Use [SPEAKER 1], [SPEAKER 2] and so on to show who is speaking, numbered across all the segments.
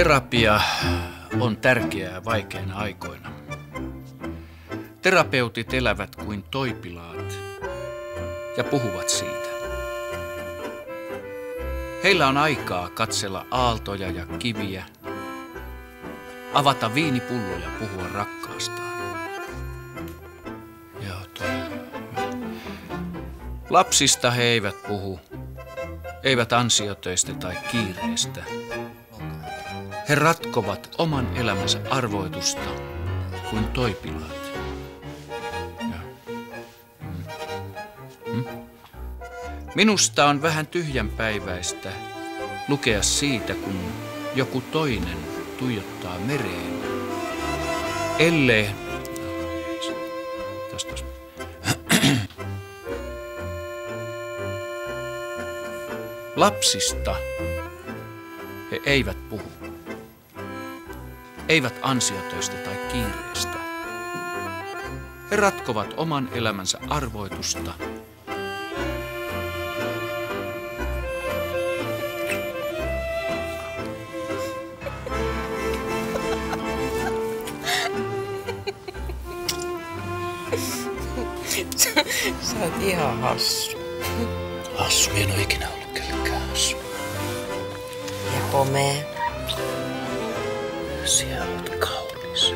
[SPEAKER 1] Terapia on tärkeää vaikeina aikoina. Terapeutit elävät kuin toipilaat ja puhuvat siitä. Heillä on aikaa katsella aaltoja ja kiviä, avata viinipullo ja puhua rakkaastaan. Lapsista he eivät puhu, eivät ansiotöistä tai kiireestä. He ratkovat oman elämänsä arvoitusta kuin toipilaat. Minusta on vähän tyhjänpäiväistä lukea siitä, kun joku toinen tuijottaa mereen. Ellei... Lapsista he eivät puhu. Eivät ansiotöistä tai kiireestä. He ratkovat oman elämänsä arvoitusta.
[SPEAKER 2] Sä oot ihan hassu.
[SPEAKER 1] Hassu, en ole ikinä ollut kellekään hassu.
[SPEAKER 2] Ja komea.
[SPEAKER 1] Siellä olet kaunis.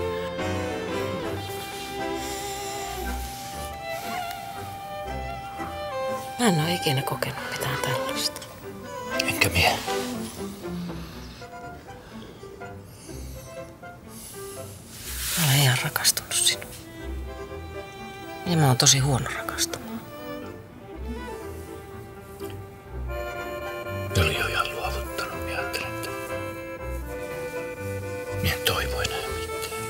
[SPEAKER 2] Mä en oo ikinä kokenut mitään tällaista.
[SPEAKER 1] Enkä mie.
[SPEAKER 2] Mä olen ihan rakastunut sinuun. Ja mä oon tosi huono rakastumaan.
[SPEAKER 1] Oli jo ihan luovuttanut, minä ajattelen, että minä en toivo enää mitään.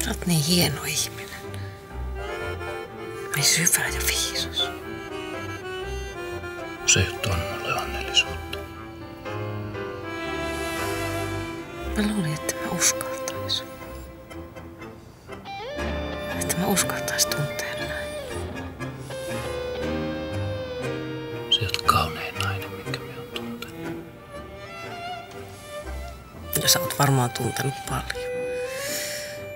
[SPEAKER 2] Sä oot niin hieno ihminen. Niin syvä ja viisas.
[SPEAKER 1] Se juttu on mulle onnellisuutta.
[SPEAKER 2] Mä luulin, että mä uskaltais. Että mä uskaltais tuntea näin.
[SPEAKER 1] Se oot kaunein nainen, minkä minä oon tuntenut.
[SPEAKER 2] Ja sä oot varmaan tuntenut paljon.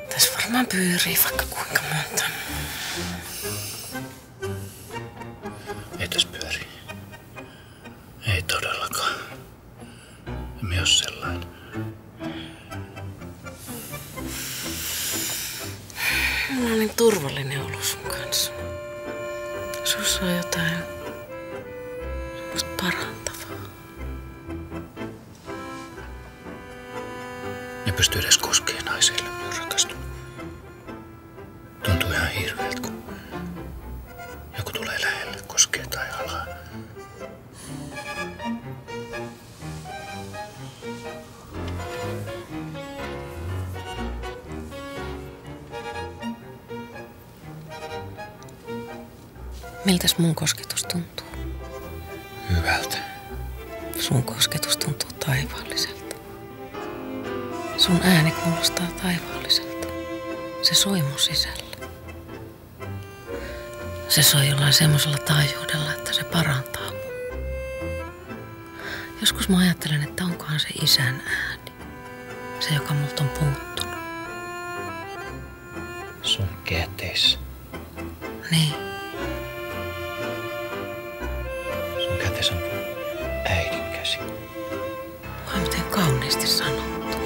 [SPEAKER 2] Tässä varmaan pyörii vaikka kuinka monta.
[SPEAKER 1] Ei tässä pyöri. Ei todellakaan. En minä oo sellainen.
[SPEAKER 2] Mulla on niin turvallinen olo sun kanssa. Sussa on jotain semmoista parantavaa.
[SPEAKER 1] Ne pystyy edes koskemaan naisille, minä oon rakastunut. Tuntuu ihan hirveältä, kun joku tulee lähelle, koskee tai alaa.
[SPEAKER 2] Miltäs mun kosketus tuntuu?
[SPEAKER 1] Hyvältä.
[SPEAKER 2] Sun kosketus tuntuu taivaalliselta. Sun ääni kuulostaa taivaalliselta. Se soi mun sisällä. Se soi jollain semmoisella taajuudella, että se parantaa mua. Joskus mä ajattelen, että onkohan se isän ääni. Se, joka multa on puuttunut.
[SPEAKER 1] Sun käteissä.
[SPEAKER 2] Niin.
[SPEAKER 1] Sun käteissä on äidin käsi.
[SPEAKER 2] Vai miten kauniisti sanottu.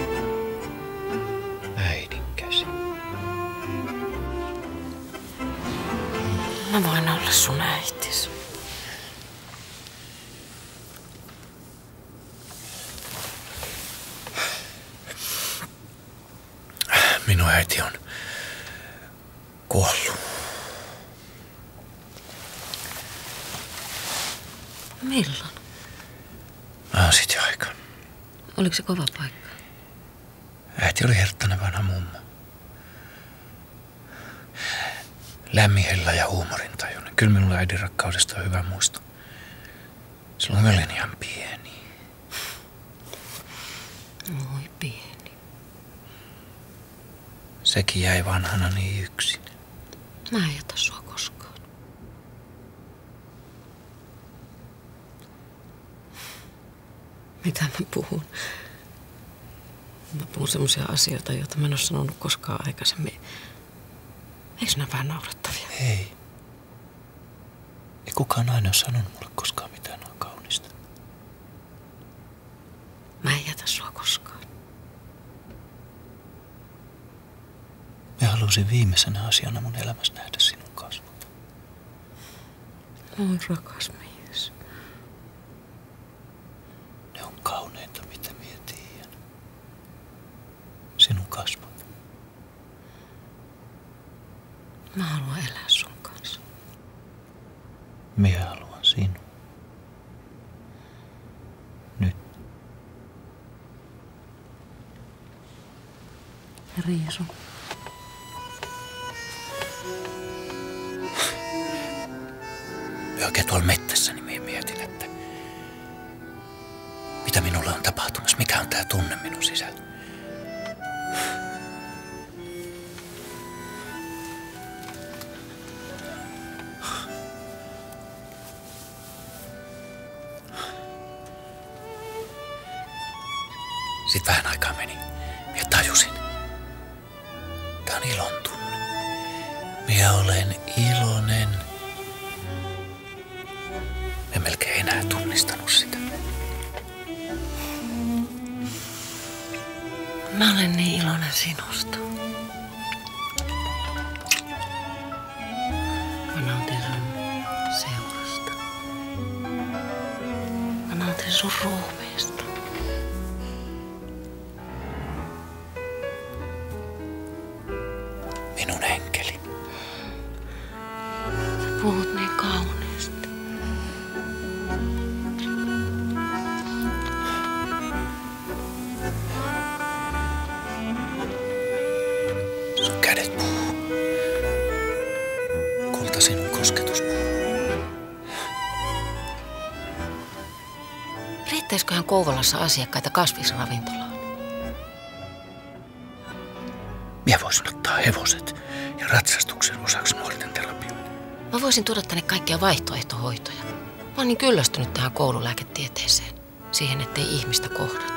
[SPEAKER 1] Äidin käsi.
[SPEAKER 2] Mä voin olla sun äitis.
[SPEAKER 1] Minun äiti on kuollut.
[SPEAKER 2] Milloin?
[SPEAKER 1] Mä oon sit jo aika.
[SPEAKER 2] Oliko se kova paikka?
[SPEAKER 1] Äiti oli herttainen vanha mummo. Lämmihellä ja huumorintajuinen. Kyllä minulla äidin rakkaudesta on hyvä muisto. Silloin mä olin ihan pieni.
[SPEAKER 2] Oi pieni.
[SPEAKER 1] Sekin jäi vanhana niin yksin.
[SPEAKER 2] Mä en jätä sua koskaan. Mitä mä puhun? Mä puhun semmoisia asioita, joita mä en ole sanonut koskaan aikaisemmin. Eikö nämä vähän naurettavia?
[SPEAKER 1] Ei. Ei kukaan nainen ole sanonut mulle koskaan mitään noin kaunista.
[SPEAKER 2] Mä en jätä sua koskaan.
[SPEAKER 1] Mä halusin viimeisenä asiana mun elämässä nähdä sinun kasvot.
[SPEAKER 2] Mä oon rakas mies.
[SPEAKER 1] Ne on kauneinta, mitä minä tiedän. Sinun kasvot.
[SPEAKER 2] Mä haluan elää sun kanssa.
[SPEAKER 1] Minä haluan sinun. Nyt.
[SPEAKER 2] Ja Riisu.
[SPEAKER 1] Ja oikein tuolla mettässä, niin minä mietin, että mitä minulle on tapahtumassa, mikä on tää tunne minun sisällä. Sitten vähän aikaa meni. Minä tajusin. Tää on ilon tunne. Minä olen iloinen. En melkein enää tunnistanut sitä.
[SPEAKER 2] Mä olen niin iloinen sinusta. Mä nautin sun seurasta. Mä nautin sun ruumiista.
[SPEAKER 1] Minun enkeli.
[SPEAKER 2] Sä puhut niin kauniisti.
[SPEAKER 1] Sun kädet puhuu. Kulta sinun kosketus puhuu.
[SPEAKER 2] Riittäisiköhän Kouvolassa asiakkaita kasvisravintolaan?
[SPEAKER 1] Minä voisin ottaa hevoset ja ratsastuksen osaksi nuorten terapioon.
[SPEAKER 2] Mä voisin tuoda tänne kaikkia vaihtoehtohoitoja. Mä oon niin kyllästynyt tähän koululääketieteeseen. Siihen, ettei ihmistä kohdata.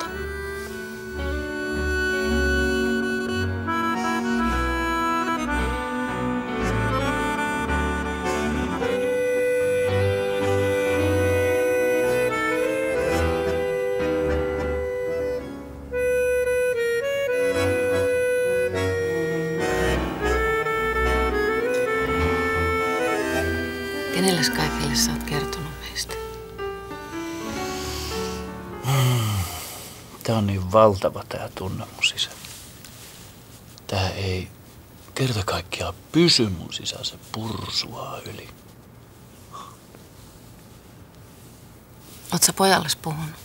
[SPEAKER 2] Kenelles kaikille sä oot kertonut meistä?
[SPEAKER 1] Tää on niin valtava tää tunne mun sisällä. Tää ei kerta kaikkiaan pysy mun sisällä, se pursuaa yli.
[SPEAKER 2] Oot sä pojalles puhunut?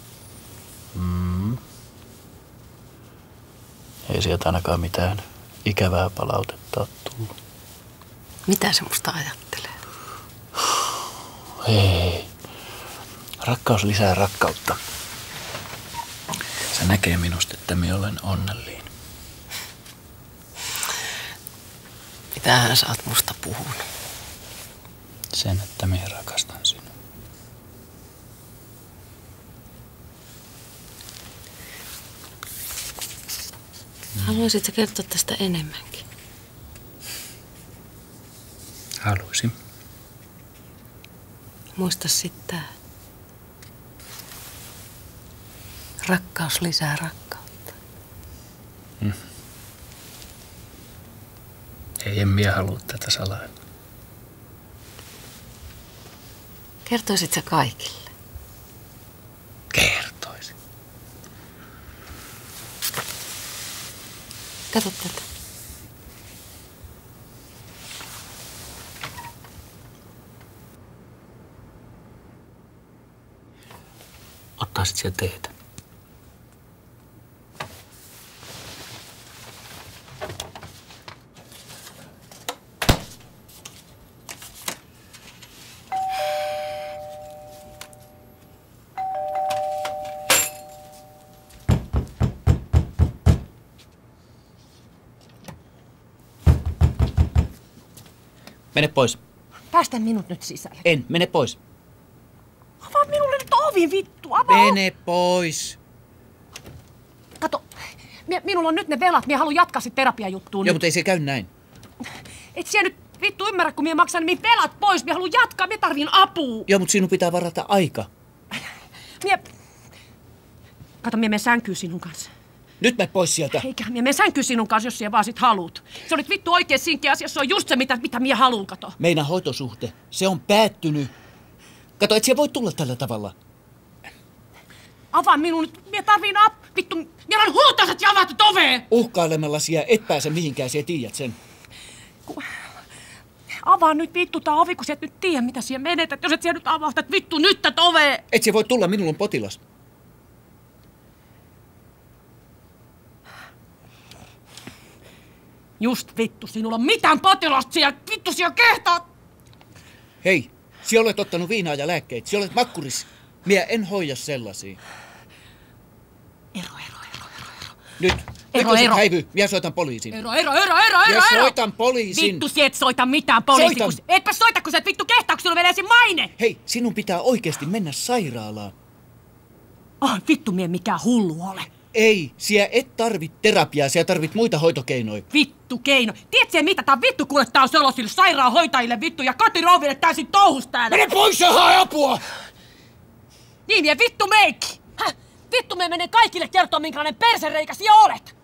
[SPEAKER 1] Ei sieltä ainakaan mitään ikävää palautetta ole tullut.
[SPEAKER 2] Mitä se musta ajattelee?
[SPEAKER 1] Ei. Rakkaus lisää rakkautta. Se näkee minusta, että minä olen onnellinen.
[SPEAKER 2] Mitähän sä oot musta puhunut?
[SPEAKER 1] Sen, että minä rakastan sinua.
[SPEAKER 2] Haluaisit sä kertoa tästä enemmänkin?
[SPEAKER 1] Haluaisin.
[SPEAKER 2] Muista sit tää. Rakkaus lisää rakkautta.
[SPEAKER 1] Ei, en minä halua tätä salailla.
[SPEAKER 2] Kertoisit sä kaikille?
[SPEAKER 1] Kertoisin.
[SPEAKER 2] Kato tätä.
[SPEAKER 1] Ottaisit siellä teetä. Mene pois.
[SPEAKER 2] Päästä minut nyt sisälle.
[SPEAKER 1] En, mene pois.
[SPEAKER 2] Avaa minulle nyt ovi!
[SPEAKER 3] ovi, vittu, avaa!
[SPEAKER 1] Mene pois.
[SPEAKER 3] Kato, minulla on nyt ne velat, minä haluan jatkaa sit terapiajuttuun.
[SPEAKER 1] Joo, mutta ei se käy näin.
[SPEAKER 3] Et siellä nyt vittu ymmärrä, kun minä maksan niin velat pois, minä haluan jatkaa, minä tarvin apua.
[SPEAKER 1] Joo, mutta sinun pitää varata aika.
[SPEAKER 3] Kato, minä menen sänkyyn sinun kanssa.
[SPEAKER 1] Nyt mene pois sieltä.
[SPEAKER 3] Eikä, minä menen sänkyyn sinun kanssa, jos sinä vaan sit haluut. Se olit vittu oikein siinkin asiassa, se on just se, mitä minä haluun, kato.
[SPEAKER 1] Meidän hoitosuhde, se on päättynyt. Kato, et siellä voi tulla tällä tavalla.
[SPEAKER 3] Avaa minun nyt, minä tarviin vittu, minä olen huutaiset ja avaat oveen!
[SPEAKER 1] Uhkailemalla siellä et pääse mihinkään, siellä tiedät sen.
[SPEAKER 3] Avaa nyt vittu tää ovi, kun sä et nyt tiedä, mitä siellä menetät. Jos et siellä nyt avaa, vittu nyt tät oveen!
[SPEAKER 1] Et siellä voi tulla, minulla on potilas.
[SPEAKER 3] Just vittu, sinulla on mitään potilasta siellä, vittu siellä kehtaat!
[SPEAKER 1] Hei, sinä olet ottanut viinaa ja lääkkeitä, sinä olet makkuris. Minä en hoida sellaisia.
[SPEAKER 3] Ero.
[SPEAKER 1] Nyt jos et häivy, minä soitan poliisin.
[SPEAKER 3] Ero.
[SPEAKER 1] Minä soitan poliisin.
[SPEAKER 3] Vittu, si et soita mitään poliisin. Etpä soita, kun sä et vittu kehtaa, kun sulla menee se maine.
[SPEAKER 1] Hei, sinun pitää oikeasti mennä sairaalaan.
[SPEAKER 3] Vittu, mie mikään hullu ole.
[SPEAKER 1] Ei, siellä et tarvit terapiaa, siellä tarvit muita hoitokeinoja.
[SPEAKER 3] Vittu keino. Tiedätkö mitä tää vittu kuule tää on sellaisille sairaanhoitajille vittu ja kotirouville täysin touhus täällä.
[SPEAKER 1] Mene pois ja hae apua!
[SPEAKER 3] Niin ja vittu meikki. Vittu me menen kaikille kertoa minkälainen persereikä sinä olet.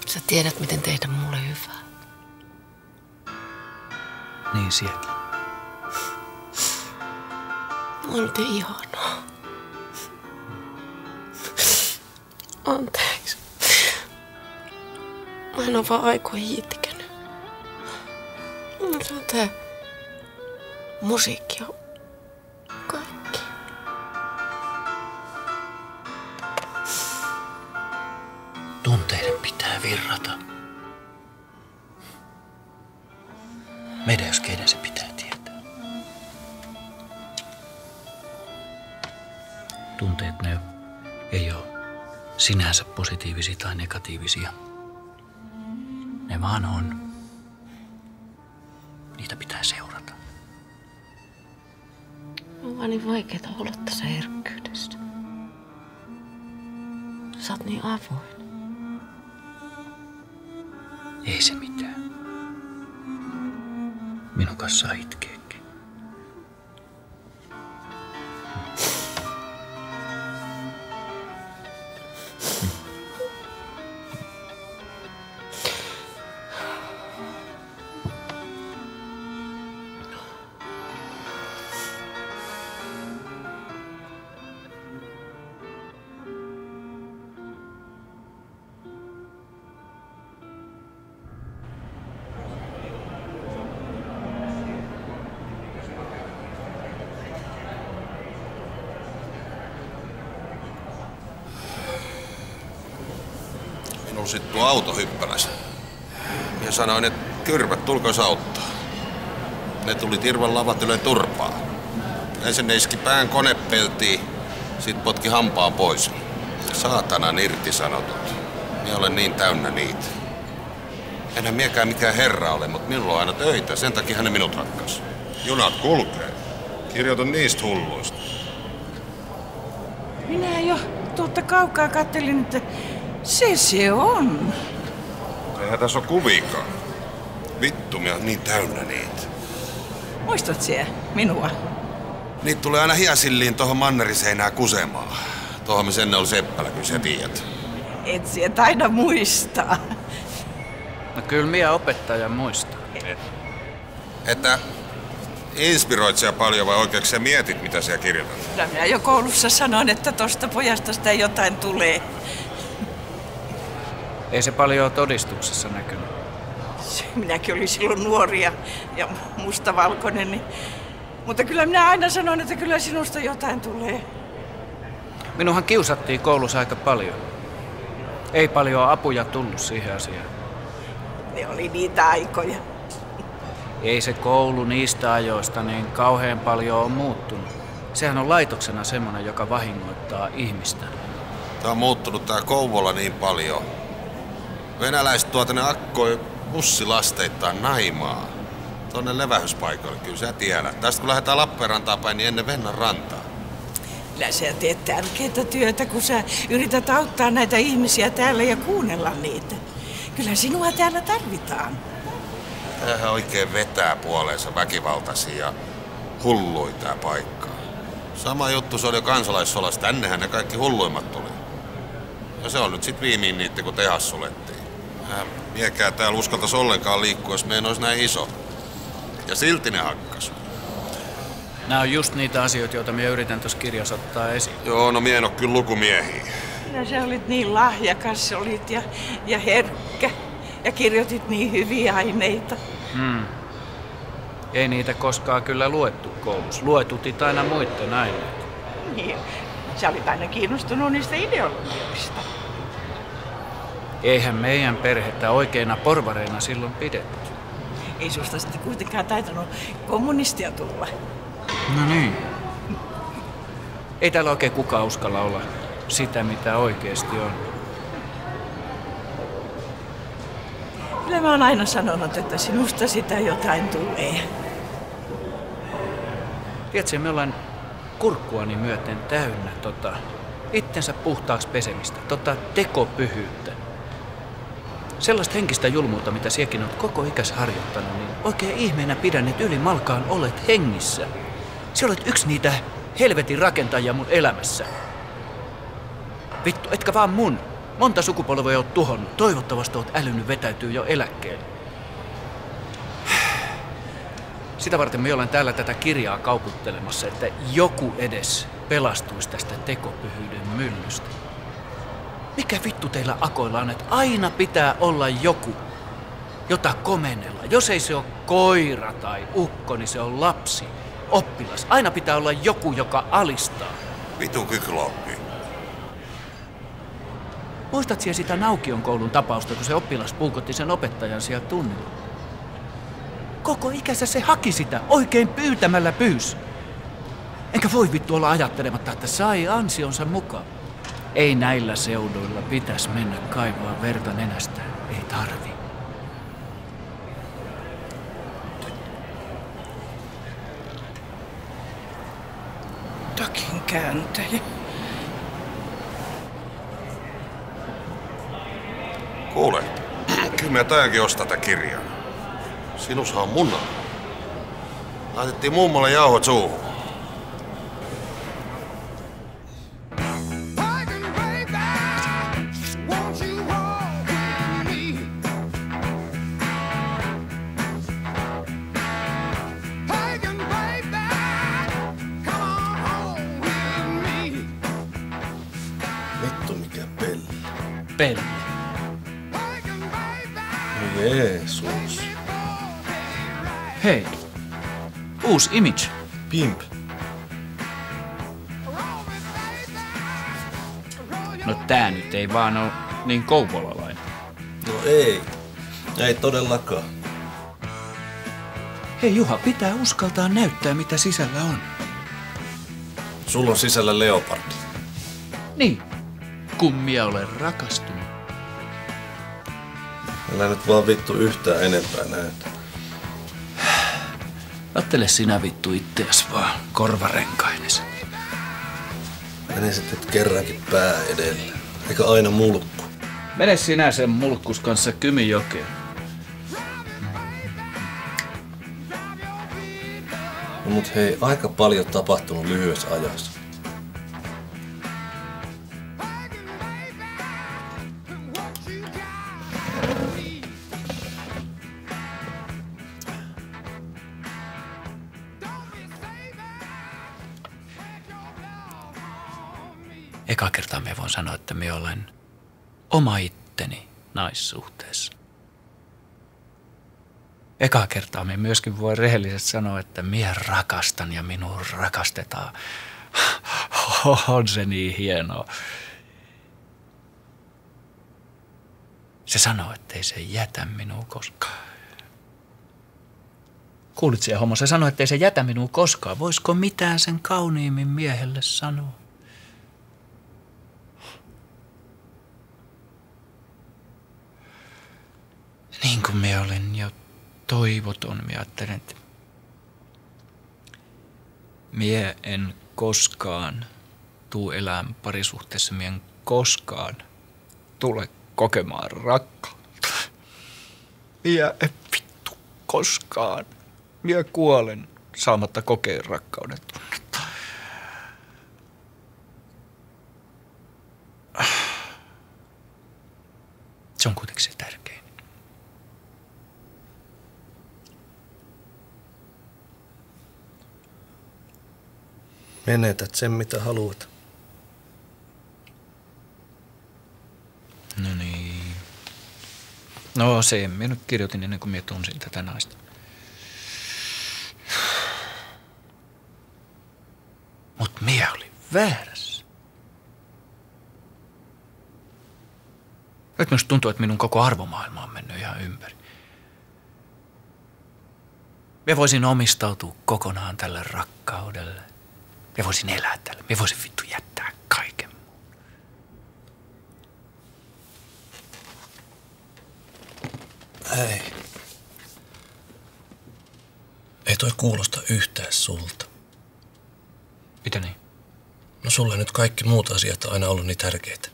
[SPEAKER 2] Sä tiedät, miten tehdä mulle hyvää.
[SPEAKER 1] Niin sielläkin.
[SPEAKER 2] On te ihanaa. Anteeksi. Mä en oo vaan aikoihin itkenyt. Se on tää musiikki on kaikki.
[SPEAKER 1] Tunteiden pitää virrata. Meidän jos keiden se pitää tietää. Tunteet ne ei ole sinänsä positiivisia tai negatiivisia. Ne vaan on. Niitä pitää seurata.
[SPEAKER 2] On vaan niin vaikeeta olla tässä herkkyydessä. Sä oot niin avoin.
[SPEAKER 1] Ei se mitään. Minun kanssa saa itkeäkin.
[SPEAKER 4] Minulla sit tuo auto hyppäläs. Ja sanoin, että kyrvät, tulkois auttaa. Ne tuli Tirvan lavatylen turpaa. Ensin ne iski pään konepeltiin, sit potki hampaan pois. Saatanan irtisanotut. Minä olen niin täynnä niitä. Enhän miekään mikään herra ole, mutta minulla on aina töitä, sen takia hän minut rakkas. Junat kulkee. Kirjoitan niistä hulluista.
[SPEAKER 5] Minä jo tuolta kaukaa kattelin, että se on.
[SPEAKER 4] Eihän tässä ole kuviikaan. Vittu, minä olen niin täynnä niitä.
[SPEAKER 5] Muistat siellä minua?
[SPEAKER 4] Niitä tulee aina hiesilliin tohon manneriseinää kusemaan. Tohon missä ennen oli Seppälä, kyllä sä tiedät.
[SPEAKER 5] Et siellä taida muistaa.
[SPEAKER 1] No kyllä minä opettajan muistan.
[SPEAKER 4] Että inspiroit sä paljon vai oikein sä mietit, mitä sä kirjoitat?
[SPEAKER 5] Kyllä minä jo koulussa sanoin, että tosta pojasta sitä jotain tulee.
[SPEAKER 1] Ei se paljon todistuksessa näkynyt.
[SPEAKER 5] Minäkin olin silloin nuori ja mustavalkoinen, niin... Mutta kyllä minä aina sanon, että kyllä sinusta jotain tulee.
[SPEAKER 1] Minunhan kiusattiin koulussa aika paljon.
[SPEAKER 6] Ei paljon apuja tullut siihen asiaan.
[SPEAKER 5] Ne oli niitä aikoja.
[SPEAKER 6] Ei se koulu niistä ajoista niin kauhean paljon ole muuttunut. Sehän on laitoksena semmoinen, joka vahingoittaa ihmistä.
[SPEAKER 4] Tää on muuttunut tää Kouvola niin paljon. Venäläiset tuo tänne akkoi bussilasteittain Naimaa. Tuonne levähyspaikoille, kyllä sä tiedät. Tästä kun lähdetään Lappeenrantaan päin, niin ennen Vennan rantaa.
[SPEAKER 5] Kyllä sä teet tärkeää työtä, kun sä yrität auttaa näitä ihmisiä täällä ja kuunnella niitä. Kyllä sinua täällä tarvitaan.
[SPEAKER 4] Tämähän oikein vetää puoleensa väkivaltaisia ja hulluja tää paikka. Sama juttu se oli jo kansalaissolassa. Tännehän ne kaikki hulluimmat tuli. Ja se on nyt sit viimein niitä, kun tehas sulettiin. Miekää täällä uskaltais ollenkaan liikkua, jos meidän olisi näin iso. Ja silti ne hakkas.
[SPEAKER 6] Nämä on just niitä asioita, joita minä yritän tuossa kirjassa ottaa esiin.
[SPEAKER 4] Joo, no mie en oo kyllä lukumiehiä.
[SPEAKER 5] Kyllä sä olit niin lahjakas olit ja herkkä. Ja kirjoitit niin hyviä aineita.
[SPEAKER 6] Ei niitä koskaan kyllä luettu koulussa. Luetutit aina muiden aineita.
[SPEAKER 5] Niin, sä olit aina kiinnostunut niistä ideologioista.
[SPEAKER 6] Eihän meidän perhettä oikeina porvareina silloin pidetty.
[SPEAKER 5] Ei susta sitten kuitenkaan taitanut kommunistia tulla.
[SPEAKER 6] No niin. Ei täällä oikein kukaan uskalla olla sitä, mitä oikeasti on.
[SPEAKER 5] Kyllä mä oon aina sanonut, että sinusta sitä jotain tulee.
[SPEAKER 6] Tiedätkö, me ollaan kurkkuani myöten täynnä itsensä puhtaaksi pesemistä, tekopyhyyttä. Sellaista henkistä julmuutta, mitä siekin olet koko ikäs harjoittanut, niin oikein ihmeenä pidän, että yli malkaan olet hengissä. Sä olet yksi niitä helvetin rakentajia mun elämässä. Vittu, etkä vaan mun. Monta sukupolvea oot tuhonnut. Toivottavasti oot älynyt vetäytyy jo eläkkeelle. Sitä varten me olen täällä tätä kirjaa kauputtelemassa, että joku edes pelastuisi tästä tekopyhyyden myllystä. Mikä vittu teillä akoilla on, että aina pitää olla joku, jota komennella. Jos ei se ole koira tai ukko, niin se on lapsi, oppilas. Aina pitää olla joku, joka alistaa.
[SPEAKER 4] Vitu kykloppi.
[SPEAKER 6] Muistat siellä sitä Naukion koulun tapausta, kun se oppilas puukotti sen opettajan siellä tunnilla? Koko ikänsä se haki sitä, oikein pyytämällä pyysi. Enkä voi vittu olla ajattelematta, että sai ansionsa mukaan. Ei näillä seuduilla pitäisi mennä kaivaa verta nenästään. Ei tarvi.
[SPEAKER 5] Takin kääntäjä.
[SPEAKER 4] Kuule, kyllä mä tajankin ostaa tätä kirjaa. Sinushan on muna. Laitettiin mummolle jauhot suuhun.
[SPEAKER 7] Vittu mikä pelli.
[SPEAKER 6] Pelli.
[SPEAKER 7] Jeesus.
[SPEAKER 6] Hei. Uusi Image.
[SPEAKER 7] Pimp.
[SPEAKER 6] No tää nyt ei vaan oo niin kouvolalainen.
[SPEAKER 7] No ei. Ei todellakaan.
[SPEAKER 6] Hei Juha, pitää uskaltaa näyttää mitä sisällä on.
[SPEAKER 7] Sulla on sisällä leopardi.
[SPEAKER 6] Niin, kun minä olen rakastunut.
[SPEAKER 7] Älä nyt vaan vittu yhtään enempää näytä.
[SPEAKER 6] Ajattele sinä vittu itteäs vaan korvarenkaines.
[SPEAKER 7] Mene sitten kerrankin pää edellä. Eikä aina mulkku.
[SPEAKER 6] Mene sinä sen mulkkus kanssa Kymijokeen.
[SPEAKER 7] No mut hei, aika paljon tapahtunut lyhyessä ajassa.
[SPEAKER 6] Eka kertaa me voin sanoa, että me olen oma itteni naissuhteessa. Eka kertaa me myöskin voi rehellisesti sanoa, että mie rakastan ja minua rakastetaan. On se niin hienoa. Se sanoo, ettei se jätä minua koskaan. Kuulit siellä, homo? Se sanoi, ettei se jätä minua koskaan. Voisiko mitään sen kauniimmin miehelle sanoa? Niin kuin minä olen jo toivoton, minä ajattelen, että minä en koskaan tuu elämään parisuhteessa, minä en koskaan tule kokemaan rakkautta. Minä en vittu koskaan. Minä kuolen saamatta kokea rakkauden tunnetta. Se on kuitenkin se tärkein.
[SPEAKER 7] Menetät sen, mitä haluat.
[SPEAKER 6] No niin. No se, minä nyt kirjoitin ennen kuin minä tunsin tätä naista. Mut minä olin väärässä. Nyt minusta tuntuu, että minun koko arvomaailma on mennyt ihan ympäri. Minä voisin omistautua kokonaan tälle rakkaudelle. Minä voisin elää tälle. Minä voisin vittu jättää kaiken muun.
[SPEAKER 7] Ei toi kuulosta yhtään sulta.
[SPEAKER 6] Mitä niin?
[SPEAKER 7] No sulle nyt kaikki muut asiat on aina ollut niin tärkeitä.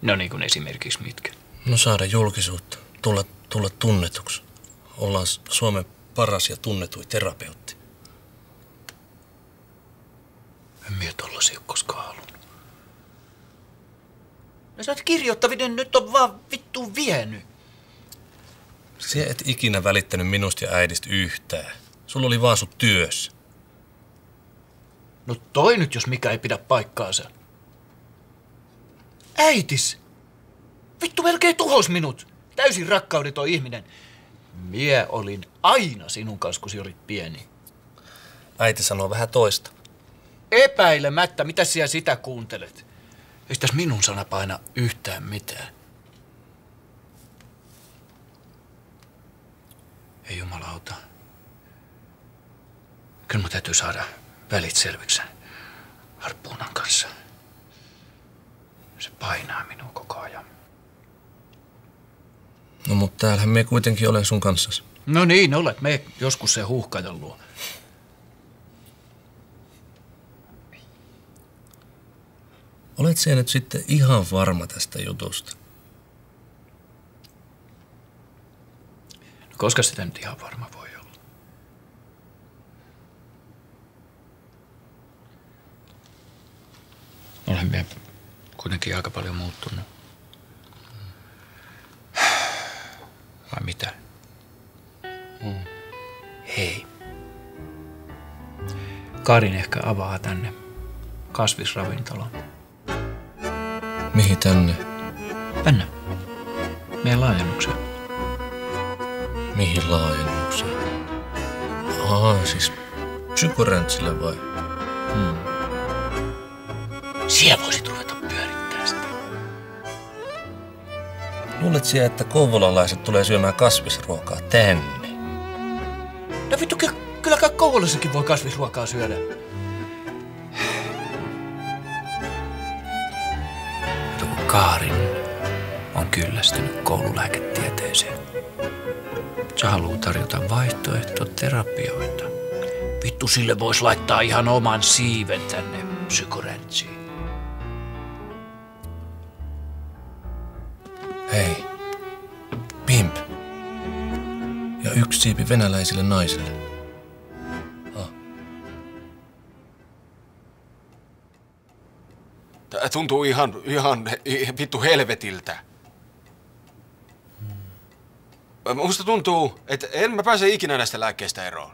[SPEAKER 6] No niin kuin esimerkiksi mitkä.
[SPEAKER 7] No saada julkisuutta, tulla tunnetuksi. Ollaan Suomen paras ja tunnetui terapeutti.
[SPEAKER 6] En minä tollasia koskaan halunnut. No sä oot kirjoittavinen, nyt on vaan vittu vienyt.
[SPEAKER 7] Sä et ikinä välittänyt minusta ja äidistä yhtään. Sulla oli vaan sun työssä.
[SPEAKER 6] No toi nyt, jos mikä ei pidä paikkaansa. Äitis! Vittu melkein tuhos minut. Täysin rakkaudeton ihminen. Mie olin aina sinun kanssa, kun olit pieni.
[SPEAKER 7] Äiti sanoo vähän toista.
[SPEAKER 6] Epäilemättä, mitä sinä sitä kuuntelet? Ei tässä minun sana paina yhtään mitään. Ei jumalauta. Kyllä mun täytyy saada välit selviksi harppuunan kanssa. Se painaa minua koko ajan.
[SPEAKER 7] No mut täällähän me kuitenkin olen sun kanssasi.
[SPEAKER 6] No niin, olet. Me joskus se huuhkajan luo.
[SPEAKER 7] Olet siellä nyt sitten ihan varma tästä jutusta?
[SPEAKER 6] No koska sitä nyt ihan varma voi olla? Olen minä kuitenkin aika paljon muuttunut. Vai mitä? Hei. Karin ehkä avaa tänne kasvisravintolon.
[SPEAKER 7] Mihin tänne?
[SPEAKER 6] Tänne. Meidän laajennukseen.
[SPEAKER 7] Mihin laajennukseen? Siis Psykoräntsille vai?
[SPEAKER 6] Siellä voisit ruveta pyörittää sitä.
[SPEAKER 7] Luulet siellä, että kouvolalaiset tulee syömään kasvisruokaa tänne?
[SPEAKER 6] No vittu, kyllä kai Kouvolassakin voi kasvisruokaa syödä. Mutta kun Kaarin on kyllästynyt koululääketieteeseen. Se haluaa tarjota vaihtoehtoterapioita. Vittu, sille vois laittaa ihan oman siiven tänne Psykoräntsiin.
[SPEAKER 7] Hei, pimp. Ja 1 siipi venäläisille naisille.
[SPEAKER 4] Tää tuntuu ihan vittu helvetiltä. Musta tuntuu, että en mä pääse ikinä näistä lääkkeistä eroon.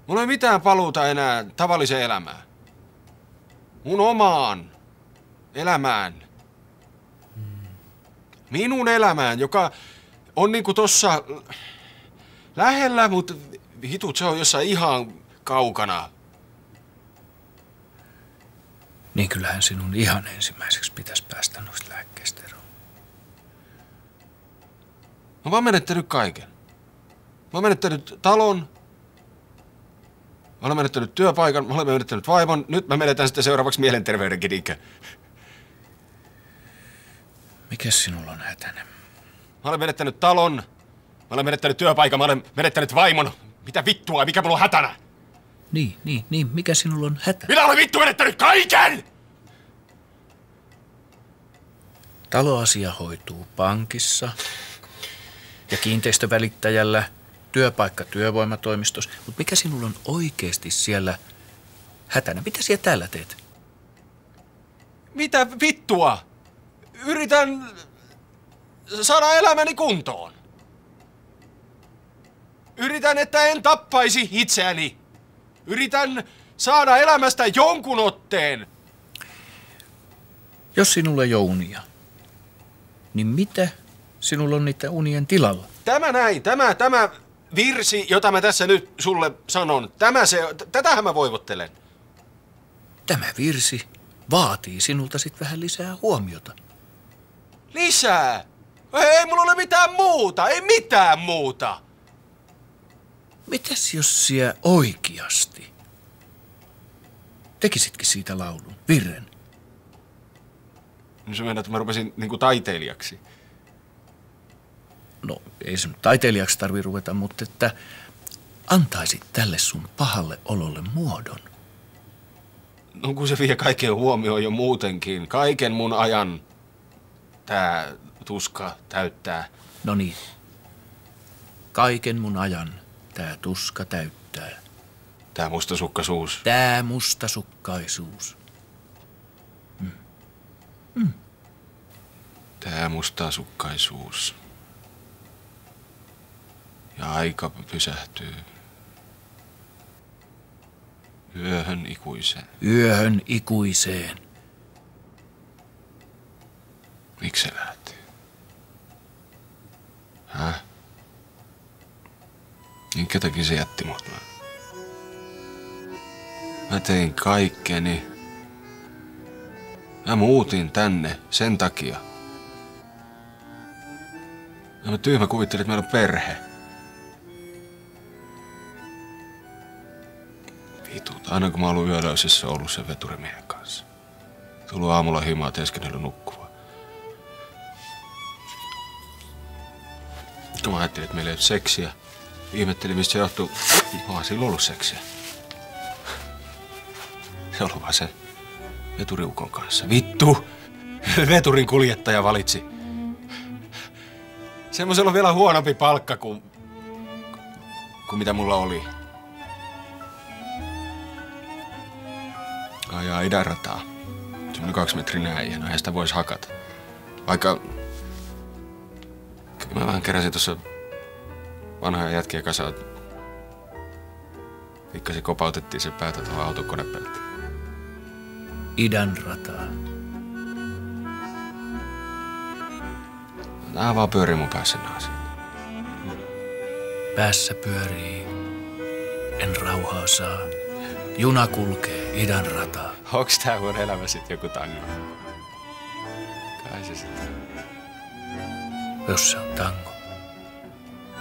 [SPEAKER 4] Mulla ei mitään paluuta enää tavalliseen elämään. Mun omaan elämään. Minun elämään, joka on niinku tossa lähellä, mutta hitut se on jossain ihan kaukana.
[SPEAKER 6] Niin kyllähän sinun ihan ensimmäiseksi pitäisi päästä noista lääkkeistä eroon.
[SPEAKER 4] No mä oon menettänyt kaiken. Mä oon menettänyt talon. Mä olen menettänyt työpaikan, mä olen menettänyt vaimon. Nyt mä menetän sitten seuraavaksi mielenterveydenkin ikä.
[SPEAKER 6] Mikäs sinulla on hätänä?
[SPEAKER 4] Mä olen menettänyt talon. Mä olen menettänyt työpaikan, mä olen menettänyt vaimon. Mitä vittua, mikä mulla on hätänä?
[SPEAKER 6] Niin. Mikä sinulla on hätä?
[SPEAKER 4] Minä olen vittu menettänyt kaiken!
[SPEAKER 6] Taloasia hoituu pankissa ja kiinteistövälittäjällä, työpaikka työvoimatoimistossa. Mutta mikä sinulla on oikeasti siellä hätänä? Mitä siellä täällä teet?
[SPEAKER 4] Mitä vittua? Yritän saada elämäni kuntoon. Yritän, että en tappaisi itseäni. Yritän saada elämästä jonkun otteen.
[SPEAKER 6] Jos sinulla ei ole unia, niin mitä sinulla on niiden unien tilalla?
[SPEAKER 4] Tämä virsi, jota mä tässä nyt sulle sanon, tätähän mä voivottelen.
[SPEAKER 6] Tämä virsi vaatii sinulta sit vähän lisää huomiota.
[SPEAKER 4] Lisää? Ei mulla ole mitään muuta, ei mitään muuta.
[SPEAKER 6] Mitäs jos sinä oikeasti tekisitkin siitä laulun, virren?
[SPEAKER 4] No se mennä, että mä rupesin niinku taiteilijaksi.
[SPEAKER 6] No, ei se taiteilijaksi tarvitse ruveta, mutta että antaisit tälle sun pahalle ololle muodon.
[SPEAKER 4] No kun se vie kaiken huomioon jo muutenkin. Kaiken mun ajan tää tuska täyttää.
[SPEAKER 6] No niin. Kaiken mun ajan tää tuska täyttää.
[SPEAKER 4] Tää mustasukkaisuus.
[SPEAKER 6] Tää mustasukkaisuus.
[SPEAKER 4] Tää mustasukkaisuus. Ja aika pysähtyy. Yöhön ikuiseen.
[SPEAKER 6] Yöhön ikuiseen.
[SPEAKER 4] Miksi se lähti? Häh? Minkä takia se jätti mut? Mä tein kaikkeni. Mä muutin tänne sen takia. Mä tyhmä kuvittelin, että meillä on perhe. Vitut, aina kun mä oon ollut yöläisessä ollut sen veturimiehen kanssa. Tullut aamulla himaa, teeskennellyt nukkuvaa. Kun mä ajattelin, että meillä ei ole seksiä. Ihmettelin, mistä se johtuu. Onhan silloin ollut seksiä. Se on ollut vaan sen veturiukon kanssa. Vittu! Veturin kuljettaja valitsi. Semmoisella on vielä huonompi palkka kuin mitä mulla oli. Ajaa idänrataa. Semmoinen 2 metrin äijä. Eihän sitä voisi hakata. Vaikka mä vähän keräsin tuossa vanhoja jätkiä kasaan. Pikkasen kopautettiin sen päätä tuohon auton konepeltiin.
[SPEAKER 6] Idänrataa.
[SPEAKER 4] Nää vaan pyörii mun päässä nää asiat.
[SPEAKER 6] Päässä pyörii. En rauhaa saa. Juna kulkee idänrataa.
[SPEAKER 4] Onks tää mun elämä sit joku tango? Kai se sitten.
[SPEAKER 6] Jos se on tango,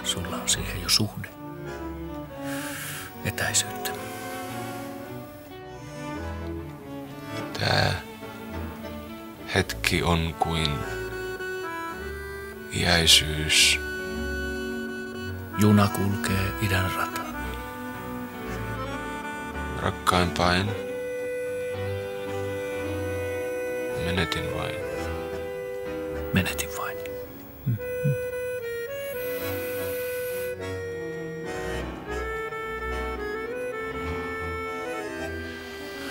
[SPEAKER 6] sulla on siihen jo suhde. Etäisyyttä.
[SPEAKER 4] Tää hetki on kuin iäisyys.
[SPEAKER 6] Juna kulkee idänrataa.
[SPEAKER 4] Rakkaimpain. Menetin vain.
[SPEAKER 6] Menetin vain.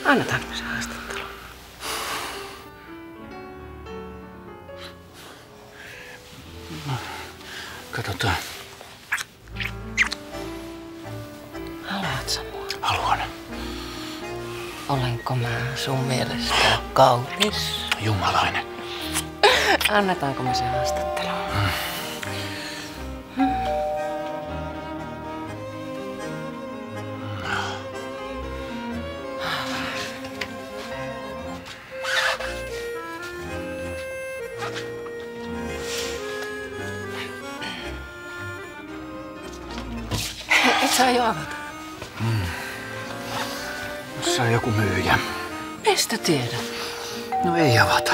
[SPEAKER 2] Annetaanko se haastattelu?
[SPEAKER 6] Katsotaan.
[SPEAKER 2] Haluatko mua?
[SPEAKER 6] Haluan.
[SPEAKER 2] Olenko mä sun mielestä kaunis?
[SPEAKER 6] Jumalainen.
[SPEAKER 2] Annetaanko me se haastattelu? Et saa jo avata.
[SPEAKER 6] Tässä on joku myyjä.
[SPEAKER 2] Mistä tiedät?
[SPEAKER 6] No ei avata.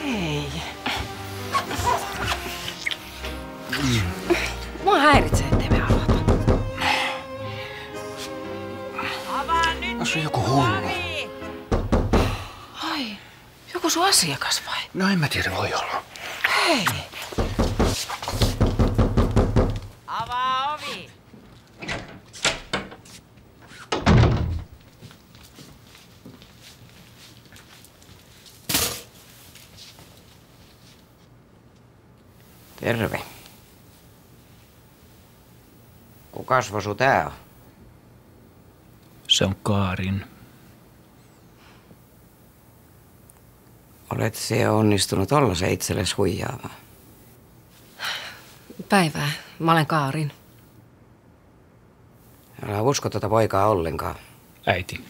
[SPEAKER 2] Ei. Mua häiritsee, ettei me avata.
[SPEAKER 6] Tässä on joku hullu.
[SPEAKER 2] Ai, joku sun asiakas vai?
[SPEAKER 6] No en mä tiedä, voi olla.
[SPEAKER 2] Hei.
[SPEAKER 5] Avaa ovi!
[SPEAKER 8] Terve. Kukas vosu tää on?
[SPEAKER 6] Se on Kaarin.
[SPEAKER 8] Olet se onnistunut olla se itsellesi huijaava.
[SPEAKER 2] Päivää. Mä olen Kaarin.
[SPEAKER 8] Älä usko tota poikaa ollenkaan.
[SPEAKER 6] Äiti.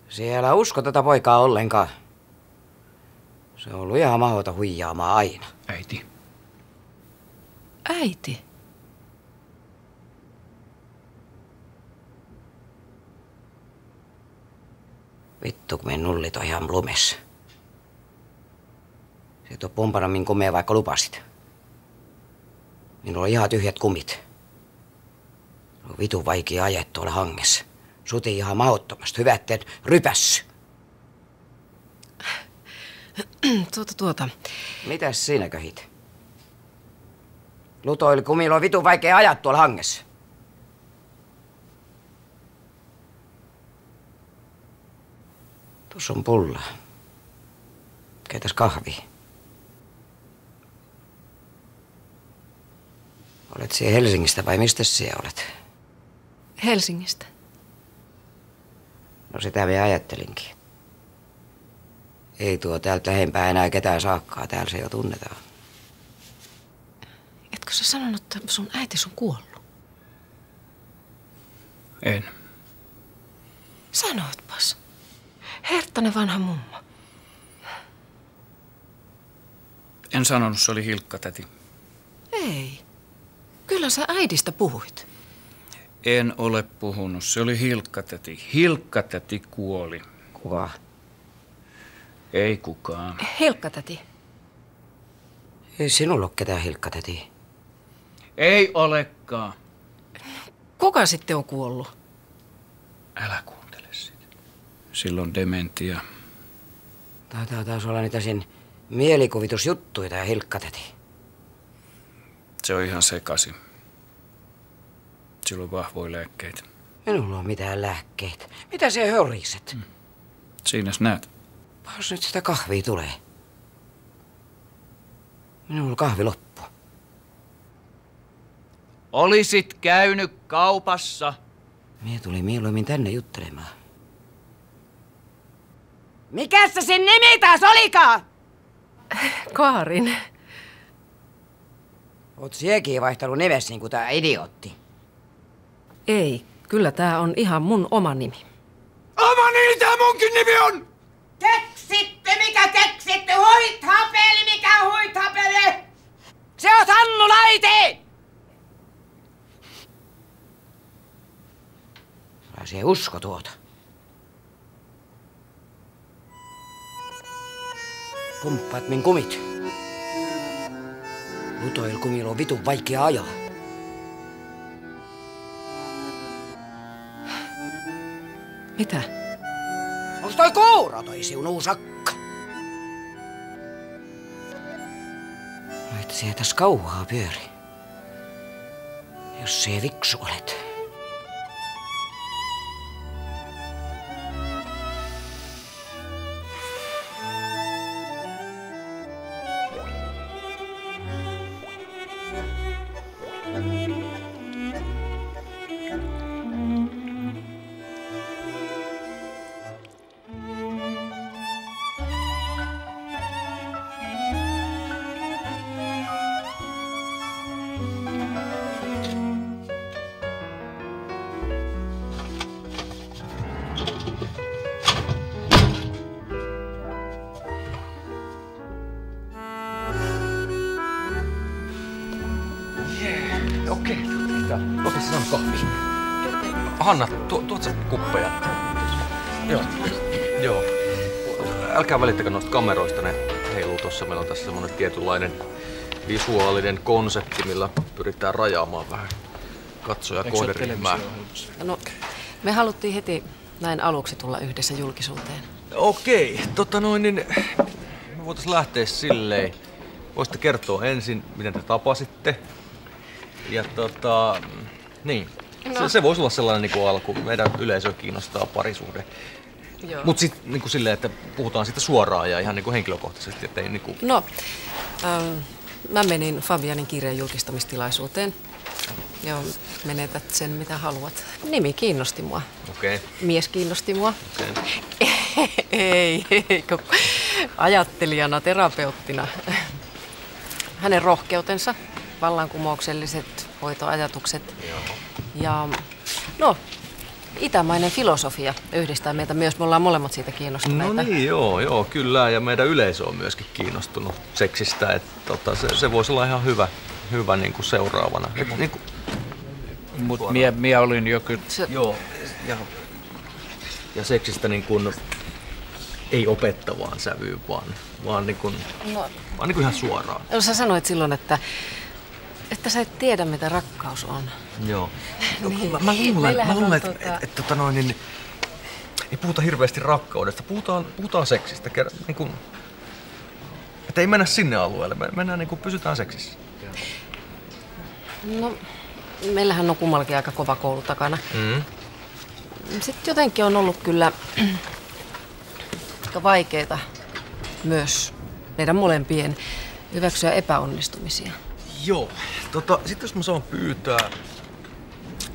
[SPEAKER 8] Siellä usko tota poikaa ollenkaan. Se on ollut ihan mahdoton huijaamaan aina.
[SPEAKER 6] Äiti.
[SPEAKER 2] Äiti.
[SPEAKER 8] Vittu, kun me nullit on ihan lumessa. Se et oo pumpana min kumea vaikka lupasit. Minulla on ihan tyhjät kumit. On vitun vaikea ajaa tuolla hangessa. Suti ihan mahdottomasti. Hyvätteen rypässy.
[SPEAKER 2] Tuota.
[SPEAKER 8] Mitäs siinä köhit? Lutoil kumilla on vitun vaikea ajaa tuolla hangessa. Tuossa on pulla. Keitäs kahvia. Olet siellä Helsingistä vai mistä siellä olet?
[SPEAKER 2] Helsingistä.
[SPEAKER 8] No sitä minä ajattelinkin. Ei tuo täältä lähempää enää ketään saakkaa. Täällä se jo tunnetaan.
[SPEAKER 2] Etkö sä sanonut, että sun äitis on kuollut?
[SPEAKER 6] En.
[SPEAKER 2] Sanoitpas. Herttainen vanha mummo.
[SPEAKER 6] En sanonut, se oli Hilkka-täti.
[SPEAKER 2] Ei. Kyllä sä äidistä puhuit.
[SPEAKER 6] En ole puhunut, se oli Hilkka-täti. Hilkka-täti kuoli.
[SPEAKER 8] Kuka?
[SPEAKER 6] Ei kukaan.
[SPEAKER 2] Hilkka-täti.
[SPEAKER 8] Ei sinulla ole ketään Hilkka-täti.
[SPEAKER 6] Ei olekaan.
[SPEAKER 2] Kuka sitten on kuollut?
[SPEAKER 6] Älä kuuntele sitä. Silloin dementia.
[SPEAKER 8] Taitaa taas olla niitä sen mielikuvitusjuttuja tää Hilkka-täti.
[SPEAKER 6] Se on ihan sekaisin. Sillä on vahvoja lääkkeitä.
[SPEAKER 8] Minulla on mitään lääkkeitä. Mitä se horiset?
[SPEAKER 6] Siinäs näet.
[SPEAKER 8] Paas nyt sitä kahvia tulee. Minulla kahvi loppu.
[SPEAKER 6] Olisit käynyt kaupassa.
[SPEAKER 8] Mie tuli mieluummin tänne juttelemaan. Mikäs se sen nimi taas olikaan?
[SPEAKER 2] Kaarin.
[SPEAKER 8] Oot siekin vaihtanut nimes niin kuin tää idiootti.
[SPEAKER 2] Ei, kyllä tää on ihan mun oma nimi.
[SPEAKER 6] Oma niin, tää munkin nimi on!
[SPEAKER 8] Keksitte, mikä keksitte? Huithapeli, mikä huithapeli? Se on Hannu Laite! Älä se usko tuota. Pumppaat min kumit. Lutoil kumilla on vitun vaikea ajaa.
[SPEAKER 2] Mitä?
[SPEAKER 8] Onks toi koura toi siun uusakka? No et sä täs kauhaa pyöri. Jos se viksu olet.
[SPEAKER 9] Okei. Okei, se on kahvi. Hanna, tuot sä kuppeja? Joo. Älkää välittäkö noista kameroista, ne heiluu tossa. Meillä on tässä semmonen tietynlainen visuaalinen konsepti, millä pyritään rajaamaan vähän katsoja-kohderyhmää.
[SPEAKER 2] No, me haluttiin heti näin aluksi tulla yhdessä julkisuuteen.
[SPEAKER 9] Okei, niin me voitais lähteä silleen. Voisitte kertoa ensin, miten te tapasitte. Ja niin.
[SPEAKER 2] No.
[SPEAKER 9] Se voisi olla sellainen niin kuin alku. Meidän yleisö kiinnostaa parisuhde. Mut sit niin kuin silleen, että puhutaan siitä suoraan ja ihan niin kuin henkilökohtaisesti, ettei niin kuin...
[SPEAKER 2] No, mä menin Fabianin kirjeen julkistamistilaisuuteen. Joo, menetät sen mitä haluat. Nimi kiinnosti mua.
[SPEAKER 9] Okei.
[SPEAKER 2] Mies kiinnosti mua.
[SPEAKER 9] Okei.
[SPEAKER 2] Ei, ajattelijana, terapeuttina. Hänen rohkeutensa, vallankumoukselliset hoitoajatukset ja no, itämainen filosofia yhdistää meitä myös. Me ollaan molemmat siitä kiinnostuneita.
[SPEAKER 9] No niin, joo, kyllä. Ja meidän yleisö on myöskin kiinnostunut seksistä. Että se voisi olla ihan hyvä niin kuin seuraavana. Niin kuin...
[SPEAKER 6] Mut minä olin jo kyllä...
[SPEAKER 9] Joo, ja seksistä niin kuin ei opettavaan sävyyn, vaan niin kuin, vaan niin kuin ihan suoraan.
[SPEAKER 2] Sä sanoit silloin, että sä et tiedä, mitä rakkaus on.
[SPEAKER 9] Joo.
[SPEAKER 2] Niin.
[SPEAKER 9] Mä luulen, että ei puhuta hirveästi rakkaudesta, puhutaan seksistä. Niin kuin, että ei mennä sinne alueelle, mennään niin kuin pysytään seksissä.
[SPEAKER 2] No, meillähän on kummallakin aika kova koulu takana. Sitten jotenkin on ollut kyllä aika vaikeeta myös meidän molempien hyväksyä epäonnistumisia.
[SPEAKER 9] Joo. Sitten jos mä saan pyytää,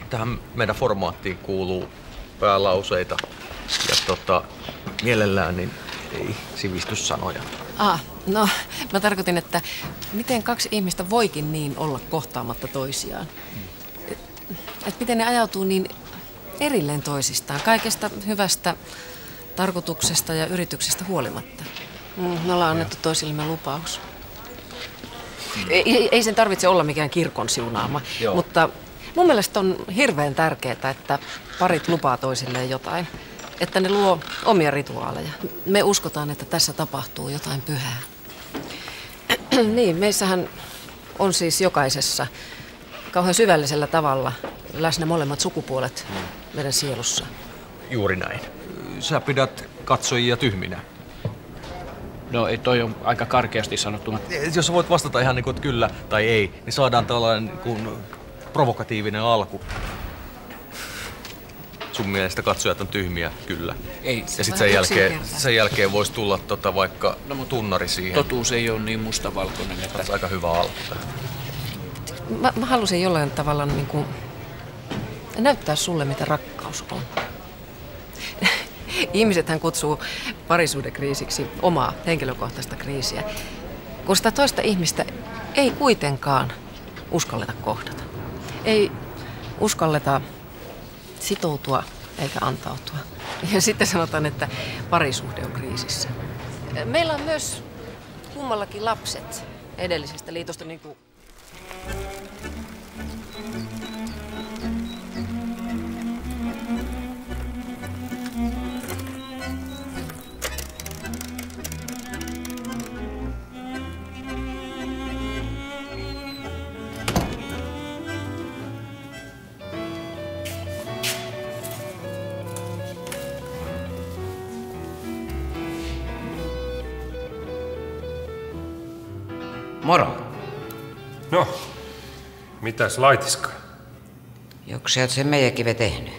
[SPEAKER 9] tähän meidän formaattiin kuuluu päälauseita ja mielellään niin ei sivistyssanoja.
[SPEAKER 2] No, mä tarkoitin, että miten kaksi ihmistä voikin niin olla kohtaamatta toisiaan. Et miten ne ajautuu niin erilleen toisistaan, kaikesta hyvästä tarkoituksesta ja yrityksestä huolimatta. Me ollaan annettu toisillemme lupaus. Ei sen tarvitse olla mikään kirkon siunaama, mutta mun mielestä on hirveän tärkeää, että parit lupaa toisilleen jotain. Että ne luo omia rituaaleja. Me uskotaan, että tässä tapahtuu jotain pyhää. Niin, meissähän on siis jokaisessa kauhean syvällisellä tavalla läsnä molemmat sukupuolet meidän sielussa.
[SPEAKER 9] Juuri näin. Sä pidät katsojia tyhminä.
[SPEAKER 6] No ei, toi on aika karkeasti sanottu.
[SPEAKER 9] Jos sä voit vastata ihan niin kuin, että kyllä tai ei, niin saadaan tällainen niin kuin provokatiivinen alku. Sun mielestä katsojat on tyhmiä, kyllä.
[SPEAKER 6] Ei.
[SPEAKER 9] Ja sit sen jälkeen voisi tulla vaikka tunnari siihen.
[SPEAKER 6] Totuus ei ole niin mustavalkoinen.
[SPEAKER 9] Että... Tässä aika hyvä alku.
[SPEAKER 2] Mä halusin jollain tavalla niin kuin näyttää sulle, mitä rakkaus on. Ihmisethän kutsuu parisuhdekriisiksi omaa henkilökohtaista kriisiä, kun sitä toista ihmistä ei kuitenkaan uskalleta kohdata. Ei uskalleta sitoutua eikä antautua. Ja sitten sanotaan, että parisuhde on kriisissä. Meillä on myös kummallakin lapset edellisestä liitosta niin kuin...
[SPEAKER 8] Moro.
[SPEAKER 10] No, mitäs laitiska?
[SPEAKER 8] Joks sä oot sen meidän kive tehnyt?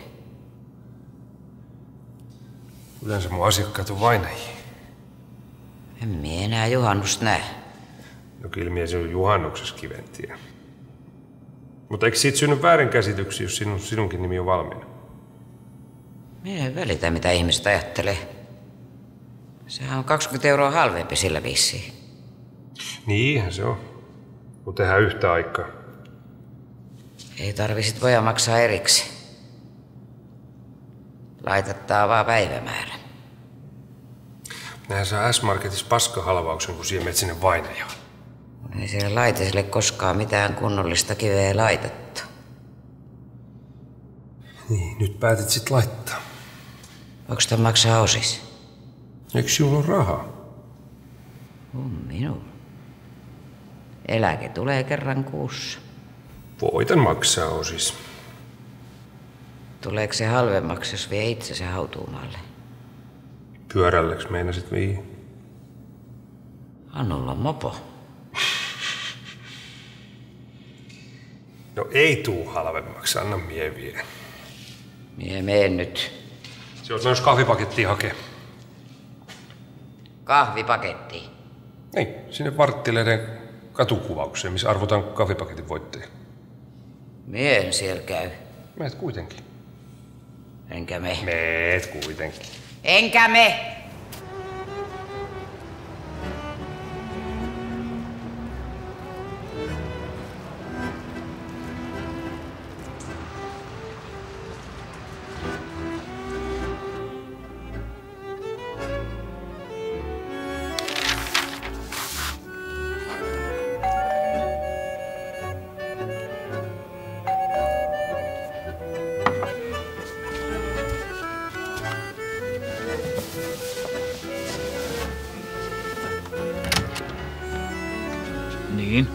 [SPEAKER 10] Yleensä mun asiakkaat on vainajia.
[SPEAKER 8] En mie enää juhannusta näe.
[SPEAKER 10] No kyllä mie se on juhannuksessa kiventiä. Mutta eikö siitä synny väärinkäsityksiä, jos sinunkin nimi on valmiina?
[SPEAKER 8] Mie en välitä, mitä ihmiset ajattelee. Sehän on 20 € halvempi sillä vissiin.
[SPEAKER 10] Niinhän se on. Kun tehdään yhtä aikaa.
[SPEAKER 8] Ei tarvisit voida maksaa erikseen. Laitattaa vaan päivämäärä.
[SPEAKER 10] Nehän saa S-Marketissa paskahalvauksen, kun siihen menet sinne vainajaan.
[SPEAKER 8] Ei siellä laitiselle koskaan mitään kunnollista kiveä laitettu.
[SPEAKER 10] Niin, nyt päätit sit laittaa.
[SPEAKER 8] Onko tämä maksaa osis?
[SPEAKER 10] Eikö sinulla ole rahaa?
[SPEAKER 8] On minulla. Eläke tulee kerran kuussa.
[SPEAKER 10] Voitan maksaa osis.
[SPEAKER 8] Tuleeko se halvemmaksi, jos vie itsensä hautuumaalle?
[SPEAKER 10] Pyörälleks meinasit vii?
[SPEAKER 8] Annulla on mopo.
[SPEAKER 10] No ei tuu halvemmaksi, anna mie vie.
[SPEAKER 8] Mie meen nyt.
[SPEAKER 10] Se on myös kahvipakettia hakee.
[SPEAKER 8] Kahvipaketti.
[SPEAKER 10] Niin, sinne Varttilehden katukuvaukseen, missä arvotaan kahvipaketin voitteja.
[SPEAKER 8] Mie en siellä käy.
[SPEAKER 10] Meet kuitenkin.
[SPEAKER 8] Enkä me.
[SPEAKER 10] Meet kuitenkin.
[SPEAKER 8] Enkä me!
[SPEAKER 6] Niin.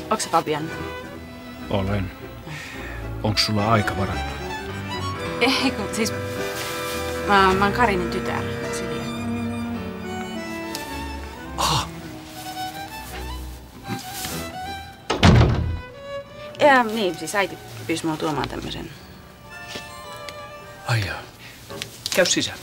[SPEAKER 11] Onko sä Fabian?
[SPEAKER 6] Olen. Onks sulla aika varattu?
[SPEAKER 11] Ei, kun siis... Mä oon Karinin tytär, Silja.
[SPEAKER 6] Ah.
[SPEAKER 11] Ja niin, siis äiti pyysi mua tuomaan tämmösen.
[SPEAKER 6] Ai jaa. Käy sisään.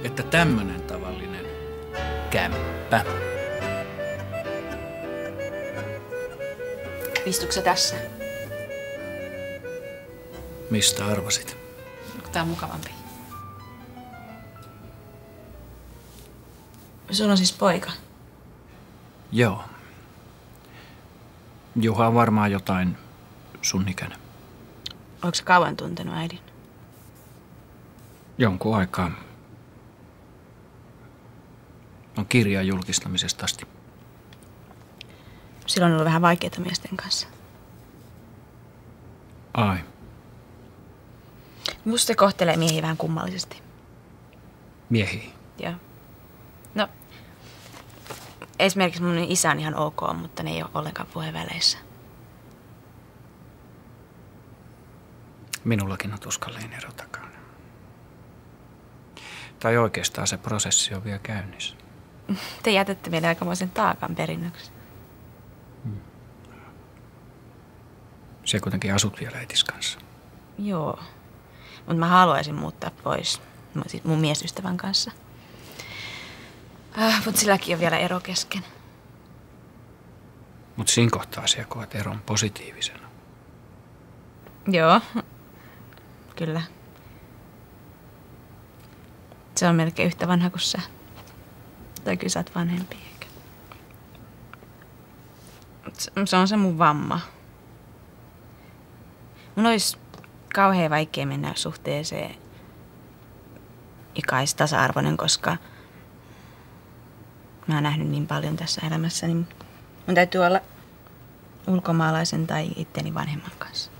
[SPEAKER 6] Että tämmönen tavallinen kämppä.
[SPEAKER 11] Istuuko sä tässä?
[SPEAKER 6] Mistä arvasit?
[SPEAKER 11] Tää on mukavampi. Sulla on siis poika?
[SPEAKER 6] Joo. Juha on varmaan jotain sun ikäinen.
[SPEAKER 11] Oletko sä kauan tuntenut äidin?
[SPEAKER 6] Jonkun aikaa. On kirjan julkistamisesta asti.
[SPEAKER 11] Silloin on ollut vähän vaikeita miesten kanssa.
[SPEAKER 6] Ai.
[SPEAKER 11] Musta se kohtelee miehiä vähän kummallisesti.
[SPEAKER 6] Miehiä?
[SPEAKER 11] Joo. No, esimerkiksi mun isä on ihan ok, mutta ne ei ole ollenkaan puheenväleissä.
[SPEAKER 6] Minullakin on tuskallinen ero takana. Tai oikeastaan se prosessi on vielä käynnissä.
[SPEAKER 11] Te jätätte meille aikamoisen taakan perinnöksi.
[SPEAKER 6] Sä kuitenkin asut vielä äitis kanssa.
[SPEAKER 11] Joo. Mutta mä haluaisin muuttaa pois mun miesystävän kanssa. Mutta silläkin on vielä ero kesken.
[SPEAKER 6] Mut siinä kohtaa sä koet eron positiivisena.
[SPEAKER 11] Joo. Kyllä. Se on melkein yhtä vanha kuin sä. Tai kyllä sä oot vanhempi, eikä. Se on se mun vamma. Mun olisi kauhean vaikea mennä suhteeseen, joka olisi tasa-arvoinen, koska mä oon nähnyt niin paljon tässä elämässä, niin mun täytyy olla ulkomaalaisen tai itteni vanhemman kanssa.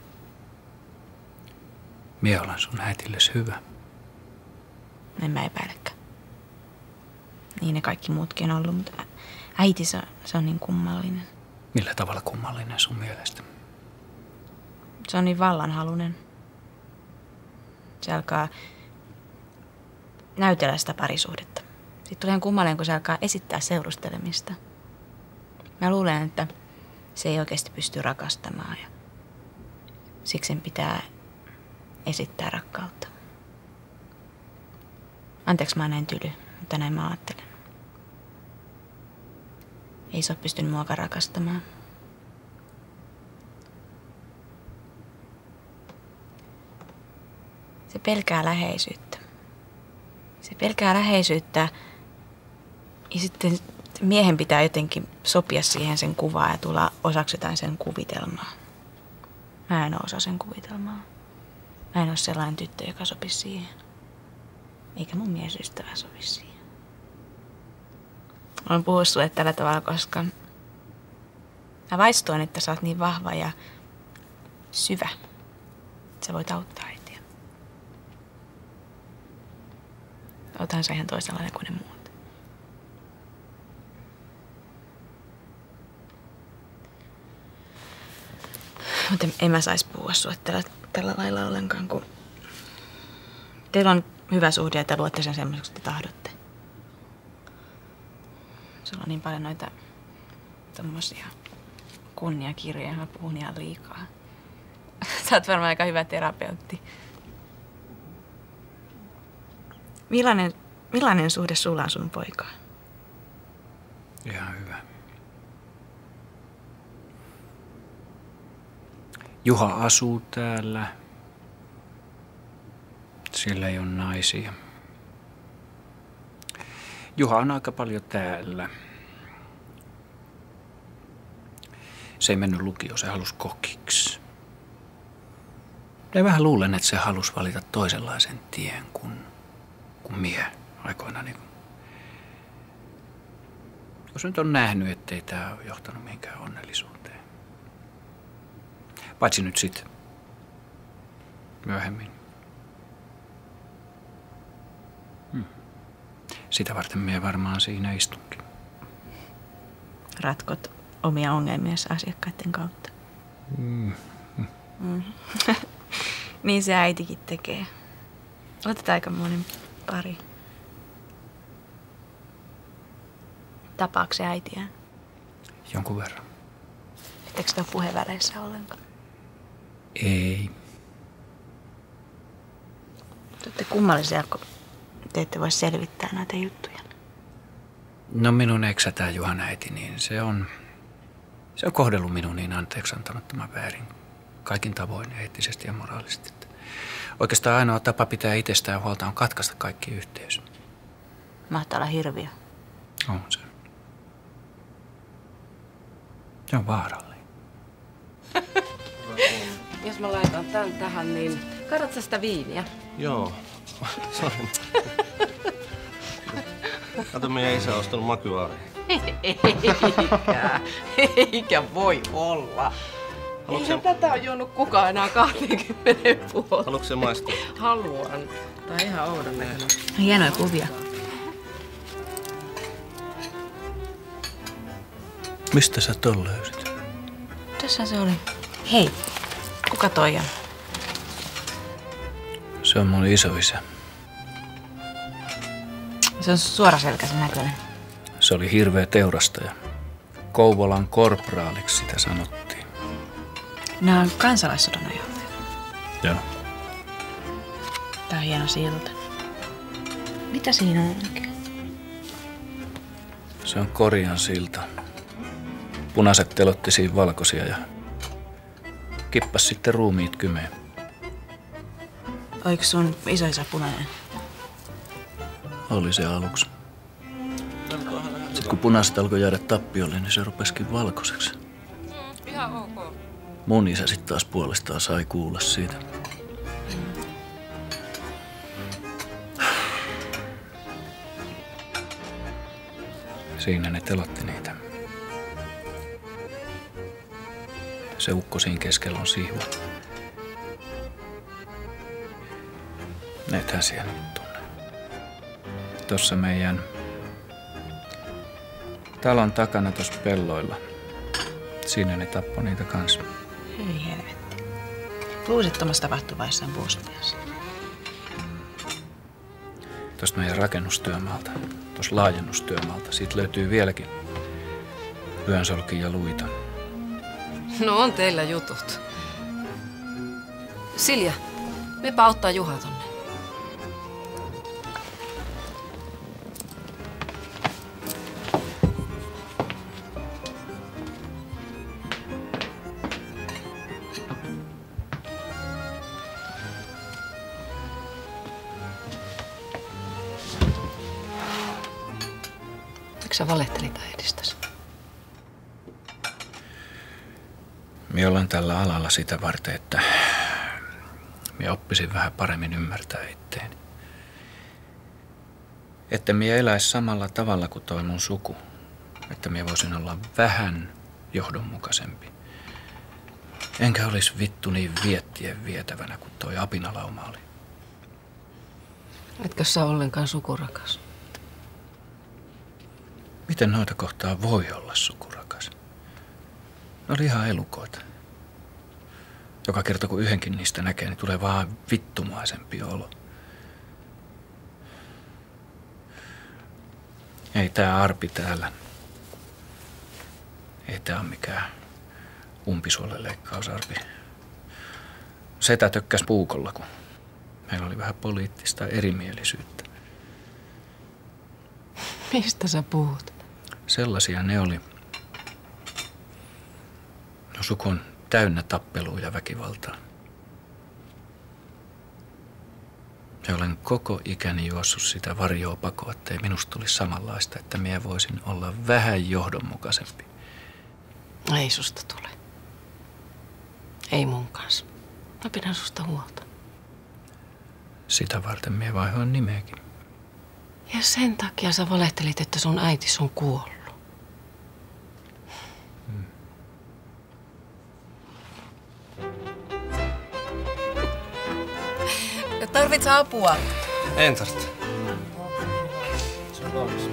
[SPEAKER 6] Mie olen sun äitilles hyvä.
[SPEAKER 11] En mä epäilekään. Niin ne kaikki muutkin on ollut, mutta äiti se on niin kummallinen.
[SPEAKER 6] Millä tavalla kummallinen sun mielestä?
[SPEAKER 11] Se on niin vallanhalunen. Se alkaa näytellä sitä parisuhdetta. Sitten tulee ihan kummallinen, kun se alkaa esittää seurustelemista. Mä luulen, että se ei oikeasti pysty rakastamaan ja siksi sen pitää esittää rakkautta. Anteeksi, mä oon näin tyly, mutta näin mä ajattelen. Ei se ole pystynyt muakaan rakastamaan. pelkää läheisyyttä. Se pelkää läheisyyttä ja sitten miehen pitää jotenkin sopia siihen sen kuvaan ja tulla osaksi jotain sen kuvitelmaa. Mä en ole osa sen kuvitelmaa. Mä en ole sellainen tyttö, joka sopisi siihen. Eikä mun miesystävä sopi siihen. Olen puhunut sulle tällä tavalla, koska mä vaistoin, että sä oot niin vahva ja syvä. Sä voit auttaa äitiä. Oothan sä ihan toisenlainen kuin ne muut. Mutta en mä sais puhua sua tällä lailla ollenkaan, kun teillä on hyvä suhde ja te luotte sen semmoiseksi, että tahdotte. Sulla on niin paljon noita tommosia kunniakirjoja, mä puhun ihan liikaa. Sä oot varmaan aika hyvä terapeutti. Millainen suhde sulla on sun poikaan?
[SPEAKER 6] Ihan hyvä. Juha asuu täällä. Sillä ei ole naisia. Juha on aika paljon täällä. Se ei mennyt lukioon, se halusi kokiksi. Ja vähän luulen, että se halusi valita toisenlaisen tien kuin mie aikoinaan. Jos nyt on nähnyt, ettei tämä ole johtanut mihinkään onnellisuuteen. Paitsi nyt sitten myöhemmin. Sitä varten mie varmaan siinä istunkin.
[SPEAKER 11] Ratkot omia ongelmia asiakkaiden kautta. Niin se äitikin tekee. Otetaan aikamoinen pari. Tapaako se äitiään?
[SPEAKER 6] Jonkun verran.
[SPEAKER 11] Etteikö sitä ole puheväleissä ollenkaan?
[SPEAKER 6] Ei.
[SPEAKER 11] Te olette kummallisia, kun te ette voi selvittää näitä juttuja.
[SPEAKER 6] No minun eksätää Juhan äiti, niin se on kohdellut minun niin anteeksi antamattoman väärin. Kaikin tavoin, eettisesti ja moraalisesti. Oikeastaan ainoa tapa pitää itsestään huolta on katkaista kaikki yhteys.
[SPEAKER 11] Mahtaa olla hirviö.
[SPEAKER 6] On se. Se on vaarallinen.
[SPEAKER 2] Jos mä laitan tän tähän, niin katsot sä sitä viiniä?
[SPEAKER 12] Joo. Sori. Kato, meidän isä on ostanut makyaaria.
[SPEAKER 2] Eikä voi olla. Eihän tätä on juonut kukaan enää 20 vuotta.
[SPEAKER 12] Haluatko se maistaa?
[SPEAKER 2] Haluan. Tää on ihan oudon näköinen.
[SPEAKER 11] Hienoja kuvia.
[SPEAKER 6] Mistä sä ton löysit?
[SPEAKER 11] Tässä se oli. Hei, kuka toi on?
[SPEAKER 6] Se on mun isoisä.
[SPEAKER 11] Se on suoraselkäisen näköinen.
[SPEAKER 6] Se oli hirveä teurastaja. Kouvolan korpraaliksi sitä sanottiin.
[SPEAKER 11] Nämä on kansalaissodan ajalta.
[SPEAKER 6] Joo.
[SPEAKER 11] Tää on hieno silta. Mitä siinä on oikein?
[SPEAKER 6] Se on Korian silta. Punaiset telotti siinä valkoisia ja kippas sitten ruumiit kymeen.
[SPEAKER 11] Oliko sun isoisä punainen?
[SPEAKER 6] Oli se aluksi. Sitten kun punaiset alkoi jäädä tappiolle, niin se rupesikin valkoiseksi.
[SPEAKER 2] Ihan ok.
[SPEAKER 6] Mun isä sitten taas puolestaan sai kuulla siitä. Siinä ne telotti niitä. Se ukko siinä keskellä on sihva. Näethän siellä nyt tunne. Tuossa meidän talon takana tuossa pelloilla. Siinä ne tappoi niitä kanssa.
[SPEAKER 11] Hei helvetti. Luusettomassa tapahtuvaissa on vuosipäivässä.
[SPEAKER 6] Tuosta meidän rakennustyömaalta, tuossa laajennustyömaalta, siitä löytyy vieläkin lyönsolkia ja luita.
[SPEAKER 2] No on teillä jutut. Silja, mepä auttaa Juha tonne. sä valehtelit äidistäsi?
[SPEAKER 6] Minä olen tällä alalla sitä varten, että minä oppisin vähän paremmin ymmärtää itteeni. Että minä eläisi samalla tavalla kuin toi mun suku. Että minä voisin olla vähän johdonmukaisempi. Enkä olisi vittu niin viettien vietävänä kuin toi apinalauma oli.
[SPEAKER 2] Etkö sä ollenkaan sukurakas?
[SPEAKER 6] Miten noita kohtaa voi olla sukurakas? Ne oli ihan elukoita. Joka kerta kun yhdenkin niistä näkee, niin tulee vaan vittumaisempi olo. Ei tää Arpi täällä. Ei tää ole mikään umpisuolen leikkausarpi. Setä tökkäs puukolla, kun meillä oli vähän poliittista erimielisyyttä.
[SPEAKER 2] Mistä sä puhut?
[SPEAKER 6] Sellaisia ne oli. No, suku on täynnä tappelua ja väkivaltaa. Ja olen koko ikäni juossut sitä varjoa pakoa, ettei minusta tulisi samanlaista, että minä voisin olla vähän johdonmukaisempi.
[SPEAKER 2] Ei susta tule. Ei mun kanssa. Mä pidän susta huolta.
[SPEAKER 6] Sitä varten minä vaihoin nimeäkin.
[SPEAKER 2] Ja sen takia sä valehtelit, että sun äitis on kuollut. Tarvitset apua?
[SPEAKER 12] En tarvitse. Se on valmis.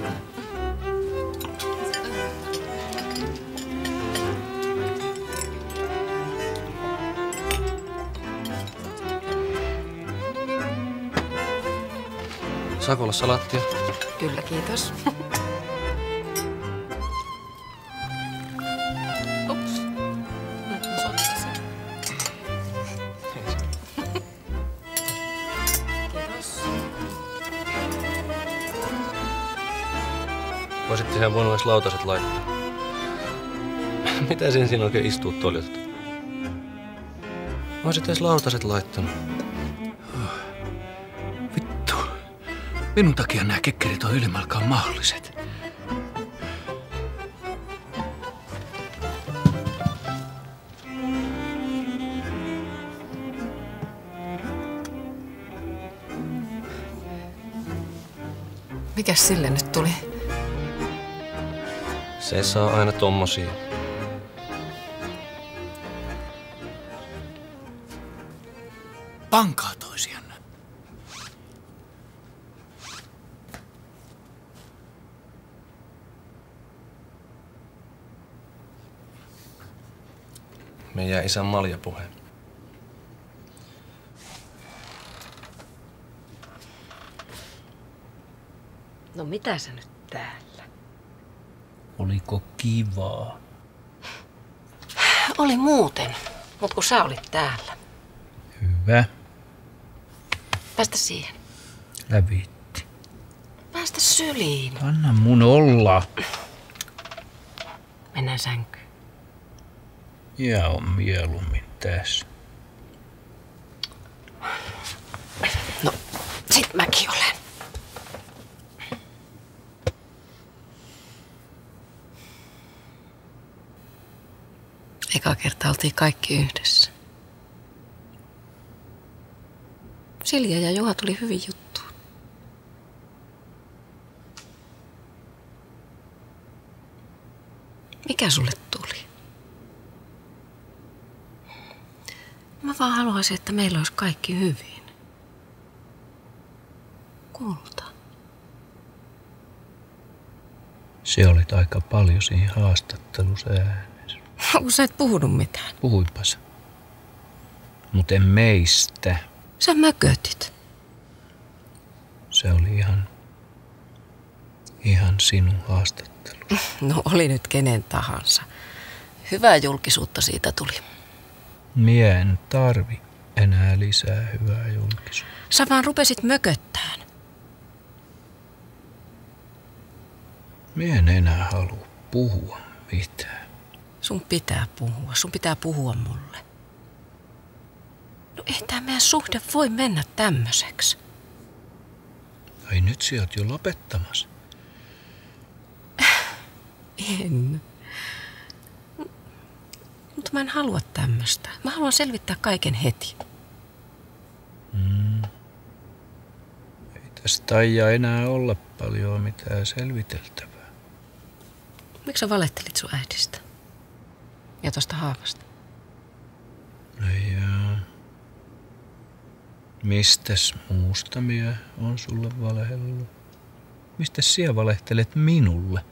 [SPEAKER 12] Saako olla salaattia?
[SPEAKER 2] Kyllä, kiitos. Ups. Nyt mä sottasin. Kiitos.
[SPEAKER 12] Voisitte ihan voinut edes lautaset laittaa. Mitä siinä oikein istuu toljalta? Voisit edes lautaset laittanut.
[SPEAKER 6] Minun takia nämä kekkerit on ylimalkaan mahdolliset.
[SPEAKER 2] Mikäs sille nyt tuli?
[SPEAKER 12] Se saa aina tommosia.
[SPEAKER 6] Pankaa toisianne.
[SPEAKER 12] Meidän isän maljapuhe.
[SPEAKER 2] No mitä sä nyt täällä?
[SPEAKER 6] Oliko kivaa?
[SPEAKER 2] Oli muuten, mut kun sä olit täällä.
[SPEAKER 6] Hyvä.
[SPEAKER 2] Päästä siihen.
[SPEAKER 6] Lävitti.
[SPEAKER 2] Päästä syliin.
[SPEAKER 6] Anna mun olla.
[SPEAKER 2] Mennään sänkyyn.
[SPEAKER 6] Ja on mieluummin tässä.
[SPEAKER 2] No, sit mäkin olen. Eka kerta oltiin kaikki yhdessä. Silja ja Juha tuli hyvin juttuun. Mikä sulle tuli? Mä vaan haluaisin, että meillä olisi kaikki hyvin. Kulta.
[SPEAKER 6] Se olit aika paljon siinä haastattelussa äänessä.
[SPEAKER 2] Kun sä et puhunut mitään.
[SPEAKER 6] Puhuipas. Mut en meistä.
[SPEAKER 2] Sä mökötit.
[SPEAKER 6] Se oli ihan sinun haastattelu.
[SPEAKER 2] No oli nyt kenen tahansa. Hyvää julkisuutta siitä tuli.
[SPEAKER 6] Mie en tarvi enää lisää hyvää julkisuutta.
[SPEAKER 2] Sä vaan rupesit mököttään.
[SPEAKER 6] Mie en enää halua puhua mitään.
[SPEAKER 2] Sun pitää puhua mulle. No ei tää meidän suhde voi mennä tämmöiseksi.
[SPEAKER 6] Ai nyt sä oot jo lopettamassa.
[SPEAKER 2] En. Mutta mä en halua tämmöistä. Mä haluan selvittää kaiken heti.
[SPEAKER 6] Ei tästä taida enää olla paljon mitään selviteltävää.
[SPEAKER 2] Miksi sä valettelit sun äidistä? Ja tosta haavasta?
[SPEAKER 6] Ja mistäs muusta mie on sulle valehellut? Mistäs sinä valehtelet minulle?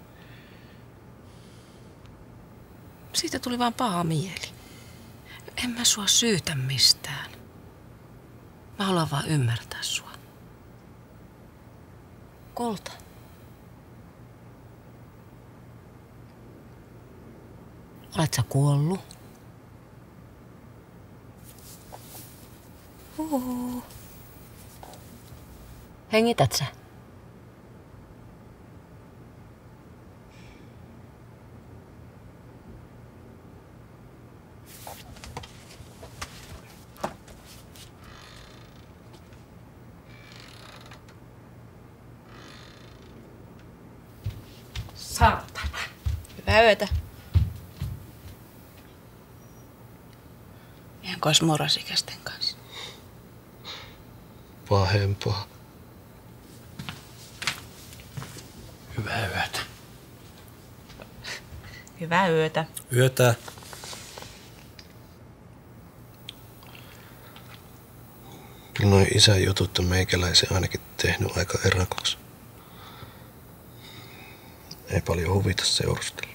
[SPEAKER 2] Siitä tuli vaan paha mieli. En mä sua syytä mistään. Mä haluan vaan ymmärtää sua. Kolta. Olet sä kuollut? Hengität sä?
[SPEAKER 3] Saatana.
[SPEAKER 11] Hyvää yötä. Ihan kois morasikästen kanssa.
[SPEAKER 12] Pahempaa.
[SPEAKER 6] Hyvää yötä.
[SPEAKER 11] Hyvää yötä.
[SPEAKER 7] Yötä.
[SPEAKER 12] Kyllä noin isän jutut on meikäläisen ainakin tehnyt aika erakoksi. Ei paljon huvita seurustella.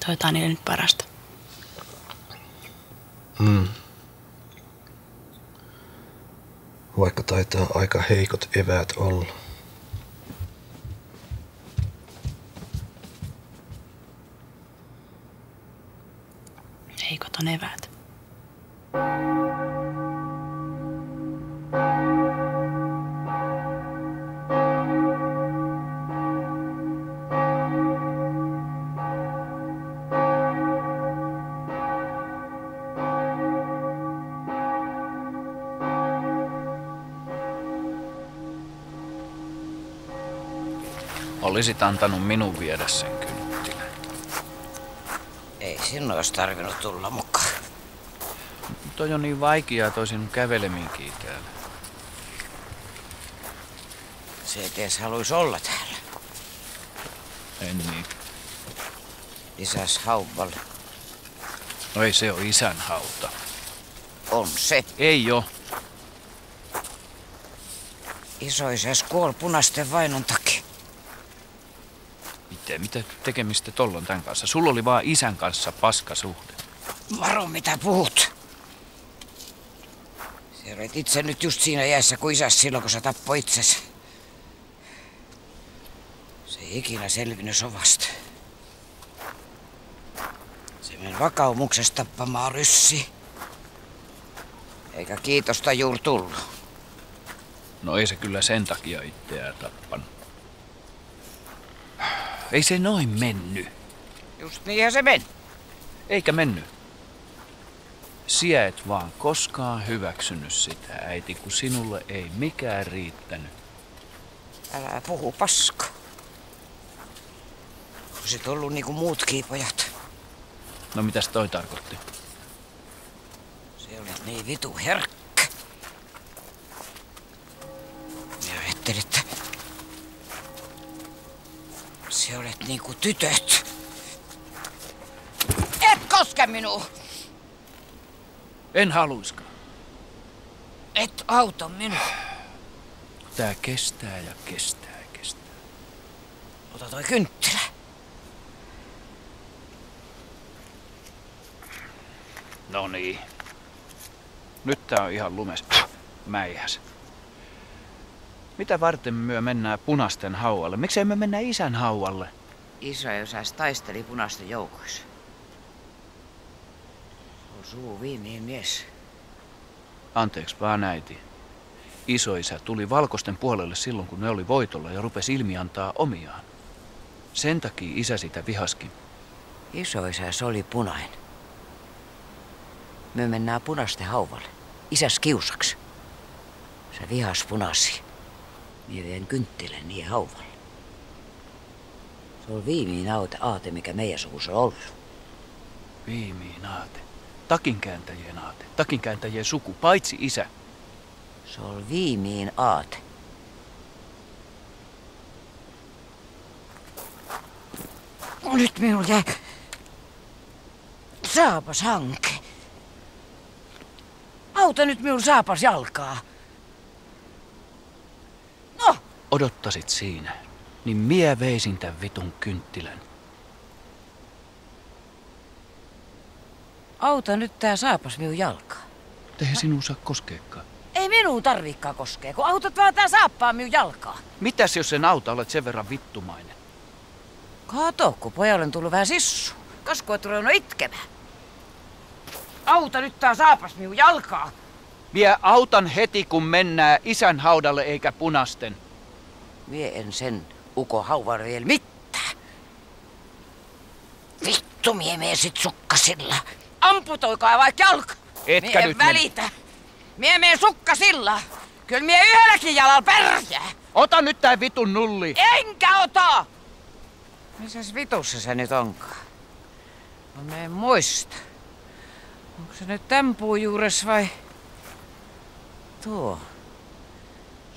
[SPEAKER 11] Toivotaan niille nyt parasta.
[SPEAKER 12] Vaikka taitaa aika heikot eväät olla.
[SPEAKER 11] Heikot on eväät.
[SPEAKER 6] Olisit antanut minun viedä sen kynttilän.
[SPEAKER 8] Ei sinun olisi tarvinnut tulla mukaan.
[SPEAKER 6] Toi on niin vaikeaa toi sinun käveleminkin täällä.
[SPEAKER 8] Se et edes haluaisi olla täällä.
[SPEAKER 6] En niin.
[SPEAKER 8] Isäs hauvalle.
[SPEAKER 6] No ei se ole isän hauta.
[SPEAKER 8] On se.
[SPEAKER 6] Ei oo.
[SPEAKER 8] Isoisäs kuoli punaisten vainon takia.
[SPEAKER 6] Mitä tekemistä tolla on tän kanssa? Sulla oli vaan isän kanssa paskasuhde.
[SPEAKER 8] Varo, mitä puhut? Sä olet itse nyt just siinä jäässä kuin isäs silloin, kun sä tappoi itsesi. Se ei ikinä selvinnyt sovasta. Se meni vakaumuksesta tappamaan ryssi. Eikä kiitosta juuri tullut.
[SPEAKER 6] No ei se kyllä sen takia itseään tappanut. Ei se noin mennyt.
[SPEAKER 8] Just niinhän se meni.
[SPEAKER 6] Eikä mennyt. Siä et vaan koskaan hyväksynyt sitä, äiti, kun sinulle ei mikään riittänyt.
[SPEAKER 8] Älä puhu paska. Olisit ollut niinku muutkin pojat.
[SPEAKER 6] No mitäs toi tarkoitti?
[SPEAKER 8] Se olet niin vitu herkkä. Minä ajattelin, että se olet niinku tytöt. Et koske minua!
[SPEAKER 6] En haluiskaan.
[SPEAKER 8] Et auta minua.
[SPEAKER 6] Tää kestää ja kestää ja kestää.
[SPEAKER 8] Ota toi kynttilä.
[SPEAKER 6] No niin. Nyt tää on ihan lumes mäihäs. Mitä varten myö mennään punaisten haualle? Miksei me mennä isän haualle?
[SPEAKER 8] Isoisäs taisteli punaisten joukoissa. On suu viimein mies.
[SPEAKER 6] Anteeksi vaan äiti. Isoisä tuli valkoisten puolelle silloin, kun ne oli voitolla ja rupesi ilmiantaa omiaan. Sen takia isä sitä vihaskin.
[SPEAKER 8] Isoisäs oli punainen. Me mennään punaisten hauvalle. Isäs kiusaks. Se vihas punasi. Mie vien kynttilän niiden hauvalle. Se on viimein aate, mikä meidän suvussa on ollut.
[SPEAKER 6] Viimein aate. Takinkääntäjien aate. Takinkääntäjien suku, paitsi isä.
[SPEAKER 8] Se on viimein aate. Nyt minulla jäi saapas hanke. Auta nyt minun saapas jalkaa. No!
[SPEAKER 6] Odottasit siinä, niin mie veisin tän vitun kynttilän.
[SPEAKER 8] Auta nyt tää saapas minun jalkaa.
[SPEAKER 6] Eihän sinun saa koskeekaan.
[SPEAKER 8] Ei minun tarviikaan koskea, kun autat vaan tää saappaa minun jalkaa.
[SPEAKER 6] Mitäs jos sen auta olet sen verran vittumainen?
[SPEAKER 8] Kato, kun pojalle on tullut vähän sissu. Kasko et ruvennut itkemään. Auta nyt tää saapas minun jalkaa.
[SPEAKER 6] Mie autan heti, kun mennään isän haudalle eikä punasten.
[SPEAKER 8] Mie en sen uko hauvan vielä mitään. Vittu, mie mene sit sukkasilla. Amputoikaa vaikka jalka.
[SPEAKER 6] Etkä
[SPEAKER 8] mie
[SPEAKER 6] nyt
[SPEAKER 8] välitä. Mie mene sukkasilla. Kyllä mie yhdelläkin jalalla pärjää.
[SPEAKER 6] Ota nyt tää vitun nulli.
[SPEAKER 8] Enkä ota! Missäs vitussa se nyt onkaan? No mä en muista. Onko se nyt tän puun juures vai tuo?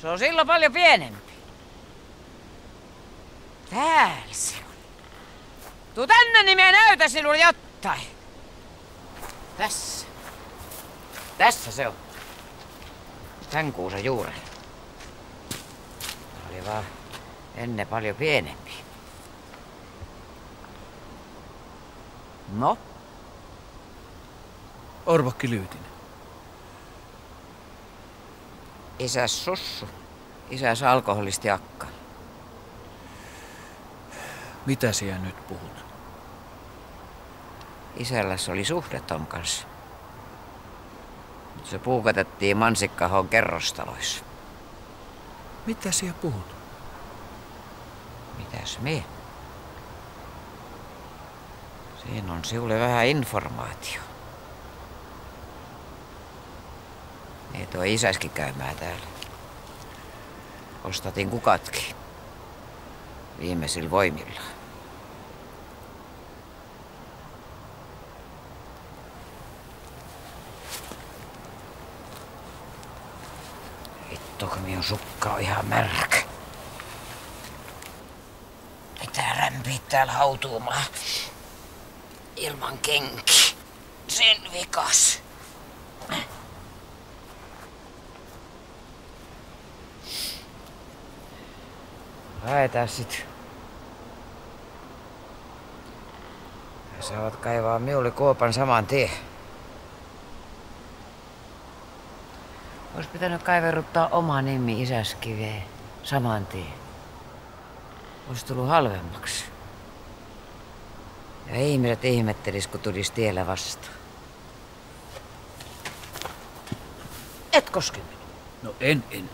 [SPEAKER 8] Se on silloin paljon pienempi. Täällä se on. Tuu tänne, niin mä näytän sinulle jotain. Tässä. Tässä se on. Tän kuusen juurella. Oli vaan ennen paljon pienempi. No?
[SPEAKER 6] Orvokki Lyytinen.
[SPEAKER 8] Isäs sussu. Isäs alkoholisti akka.
[SPEAKER 6] Mitä siellä nyt puhut?
[SPEAKER 8] Isälläs oli suhde ton kanssa. Mut se puukotettiin Mansikkahon kerrostaloissa.
[SPEAKER 6] Mitä siellä puhut?
[SPEAKER 8] Mitäs mie? Siinä on sinulle vähän informaatio. Ei tuo isäskin käymään täällä. Ostatin kukatkin. Viimeisillä voimilla. Vittu, kun minun sukka on ihan märkä. Pitää rämpiä täällä hautuumaan. Ilman kenki. Sen vikas. Haetaan sit. Sä voit kaivaa minulle kuopan saman tien. Ois pitänyt kaiverruttaa oma nimi isäskiveen saman tien. Ois tullut halvemmaksi. Ja ihmiset ihmettelis, kun tulis tiellä vastaan. Et koske minua.
[SPEAKER 6] No en.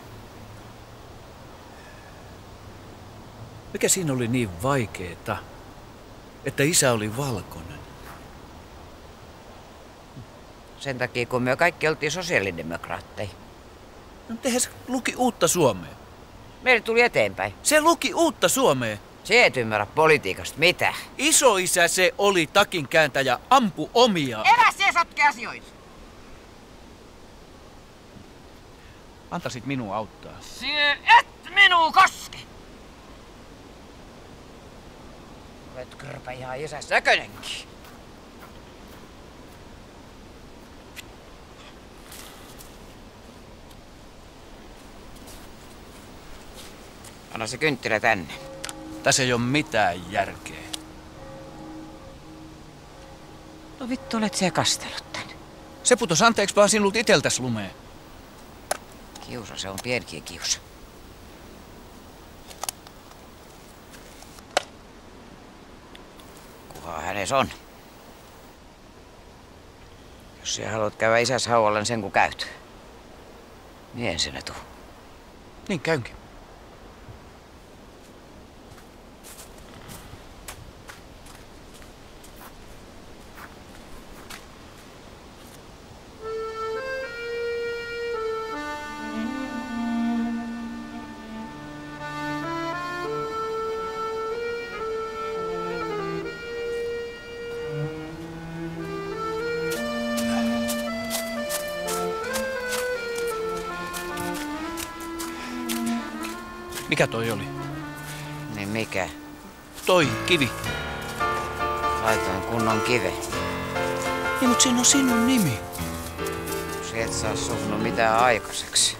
[SPEAKER 6] Mikä siinä oli niin vaikeeta, että isä oli valkoinen?
[SPEAKER 8] Sen takia, kun me kaikki oltiin sosiaalidemokraatteja.
[SPEAKER 6] No tehän se luki Uutta Suomea.
[SPEAKER 8] Meille tuli eteenpäin.
[SPEAKER 6] Se luki Uutta Suomea.
[SPEAKER 8] Se et ymmärrä politiikasta mitä.
[SPEAKER 6] Isoisä se oli takinkääntäjä, ampu omia.
[SPEAKER 8] Elä siellä sotke asioita.
[SPEAKER 6] Antaisit minua auttaa.
[SPEAKER 8] Sie et minua koske. Olet kyrpä ihan isäs näköinenkin. Anna se kynttilä tänne.
[SPEAKER 6] Tässä ei ole mitään järkeä.
[SPEAKER 8] No vittu, olet siellä kastellut tän.
[SPEAKER 6] Se putos anteeksi vaan sinulta iteltäs lumeen.
[SPEAKER 8] Kiusa, se on pienkin kiusa. Kuha hänes on? Jos sinä haluat käydä isäs haualla, niin sen kun käyt. Mie en sinne tuu.
[SPEAKER 6] Niin käynkin. Mikä toi oli?
[SPEAKER 8] Niin mikä?
[SPEAKER 6] Toi kivi.
[SPEAKER 8] Laitoin kunnon kive.
[SPEAKER 6] Niin, mut siinä on sinun nimi.
[SPEAKER 8] Se et saa suhnut mitään aikaiseksi.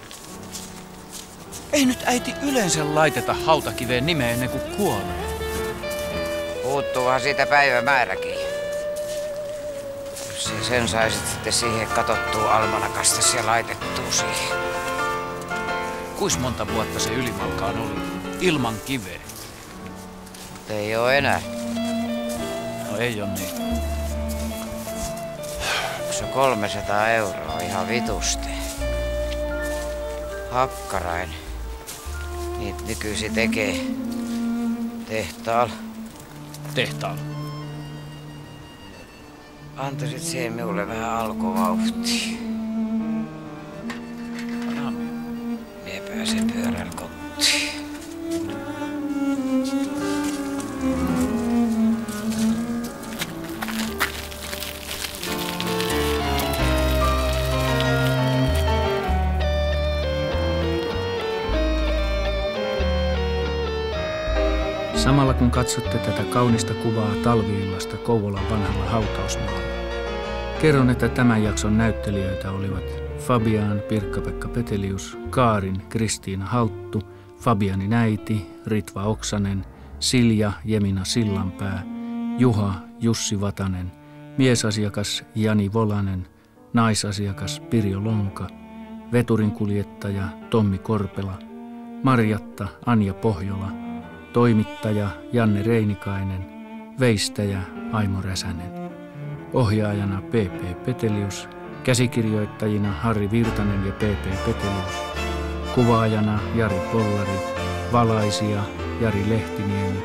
[SPEAKER 6] Ei nyt äiti yleensä laiteta hautakiveen nimeä ennen kuin kuolee.
[SPEAKER 8] Puuttuuhan siitä päivämääräkin. Jos sen saisit sitten siihen katsottua almanakasta ja laitettua siihen.
[SPEAKER 6] Kuis monta vuotta se ylimalkaan oli? Ilman kiveä.
[SPEAKER 8] Mut ei oo enää.
[SPEAKER 6] No ei oo niin.
[SPEAKER 8] Se on 300 euroa ihan vitusti. Hakkarain. Niitä nykyisin tekee tehtaalla.
[SPEAKER 6] Tehtaalla?
[SPEAKER 8] Antaisit siihen minulle vähän alkuvauhtia. Mie pääsen pyörällä kotiin.
[SPEAKER 6] Samalla kun katsotte tätä kaunista kuvaa talvi-illasta Kouvolan vanhalla hautausmaalla, kerron, että tämän jakson näyttelijöitä olivat Fabian Pirkka-Pekka Petelius, Kaarin Kristiina Halttu, Fabianin äiti Ritva Oksanen, Silja Jemina Sillanpää, Juha Jussi Vatanen, miesasiakas Jani Volanen, naisasiakas Pirjo Lonka, veturinkuljettaja Tommi Korpela, Marjatta Anja Pohjola, toimittaja Janne Reinikainen, veistäjä Aimo Räsänen. Ohjaajana P.P. Petelius, käsikirjoittajina Harri Virtanen ja P.P. Petelius, kuvaajana Jari Pollari, valaisija Jari Lehtiniemi,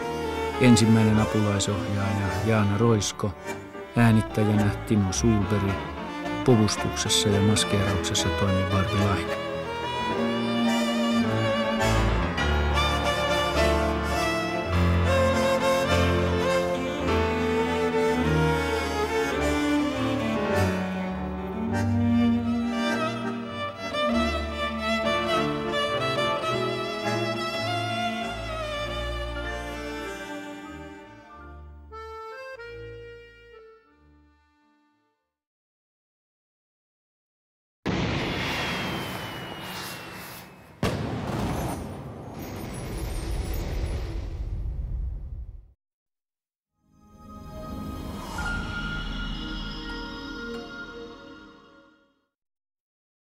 [SPEAKER 6] ensimmäinen apulaisohjaaja Jaana Roisko, äänittäjänä Timo Suulberi, puvustuksessa ja maskeerauksessa toimi Barbi Laine.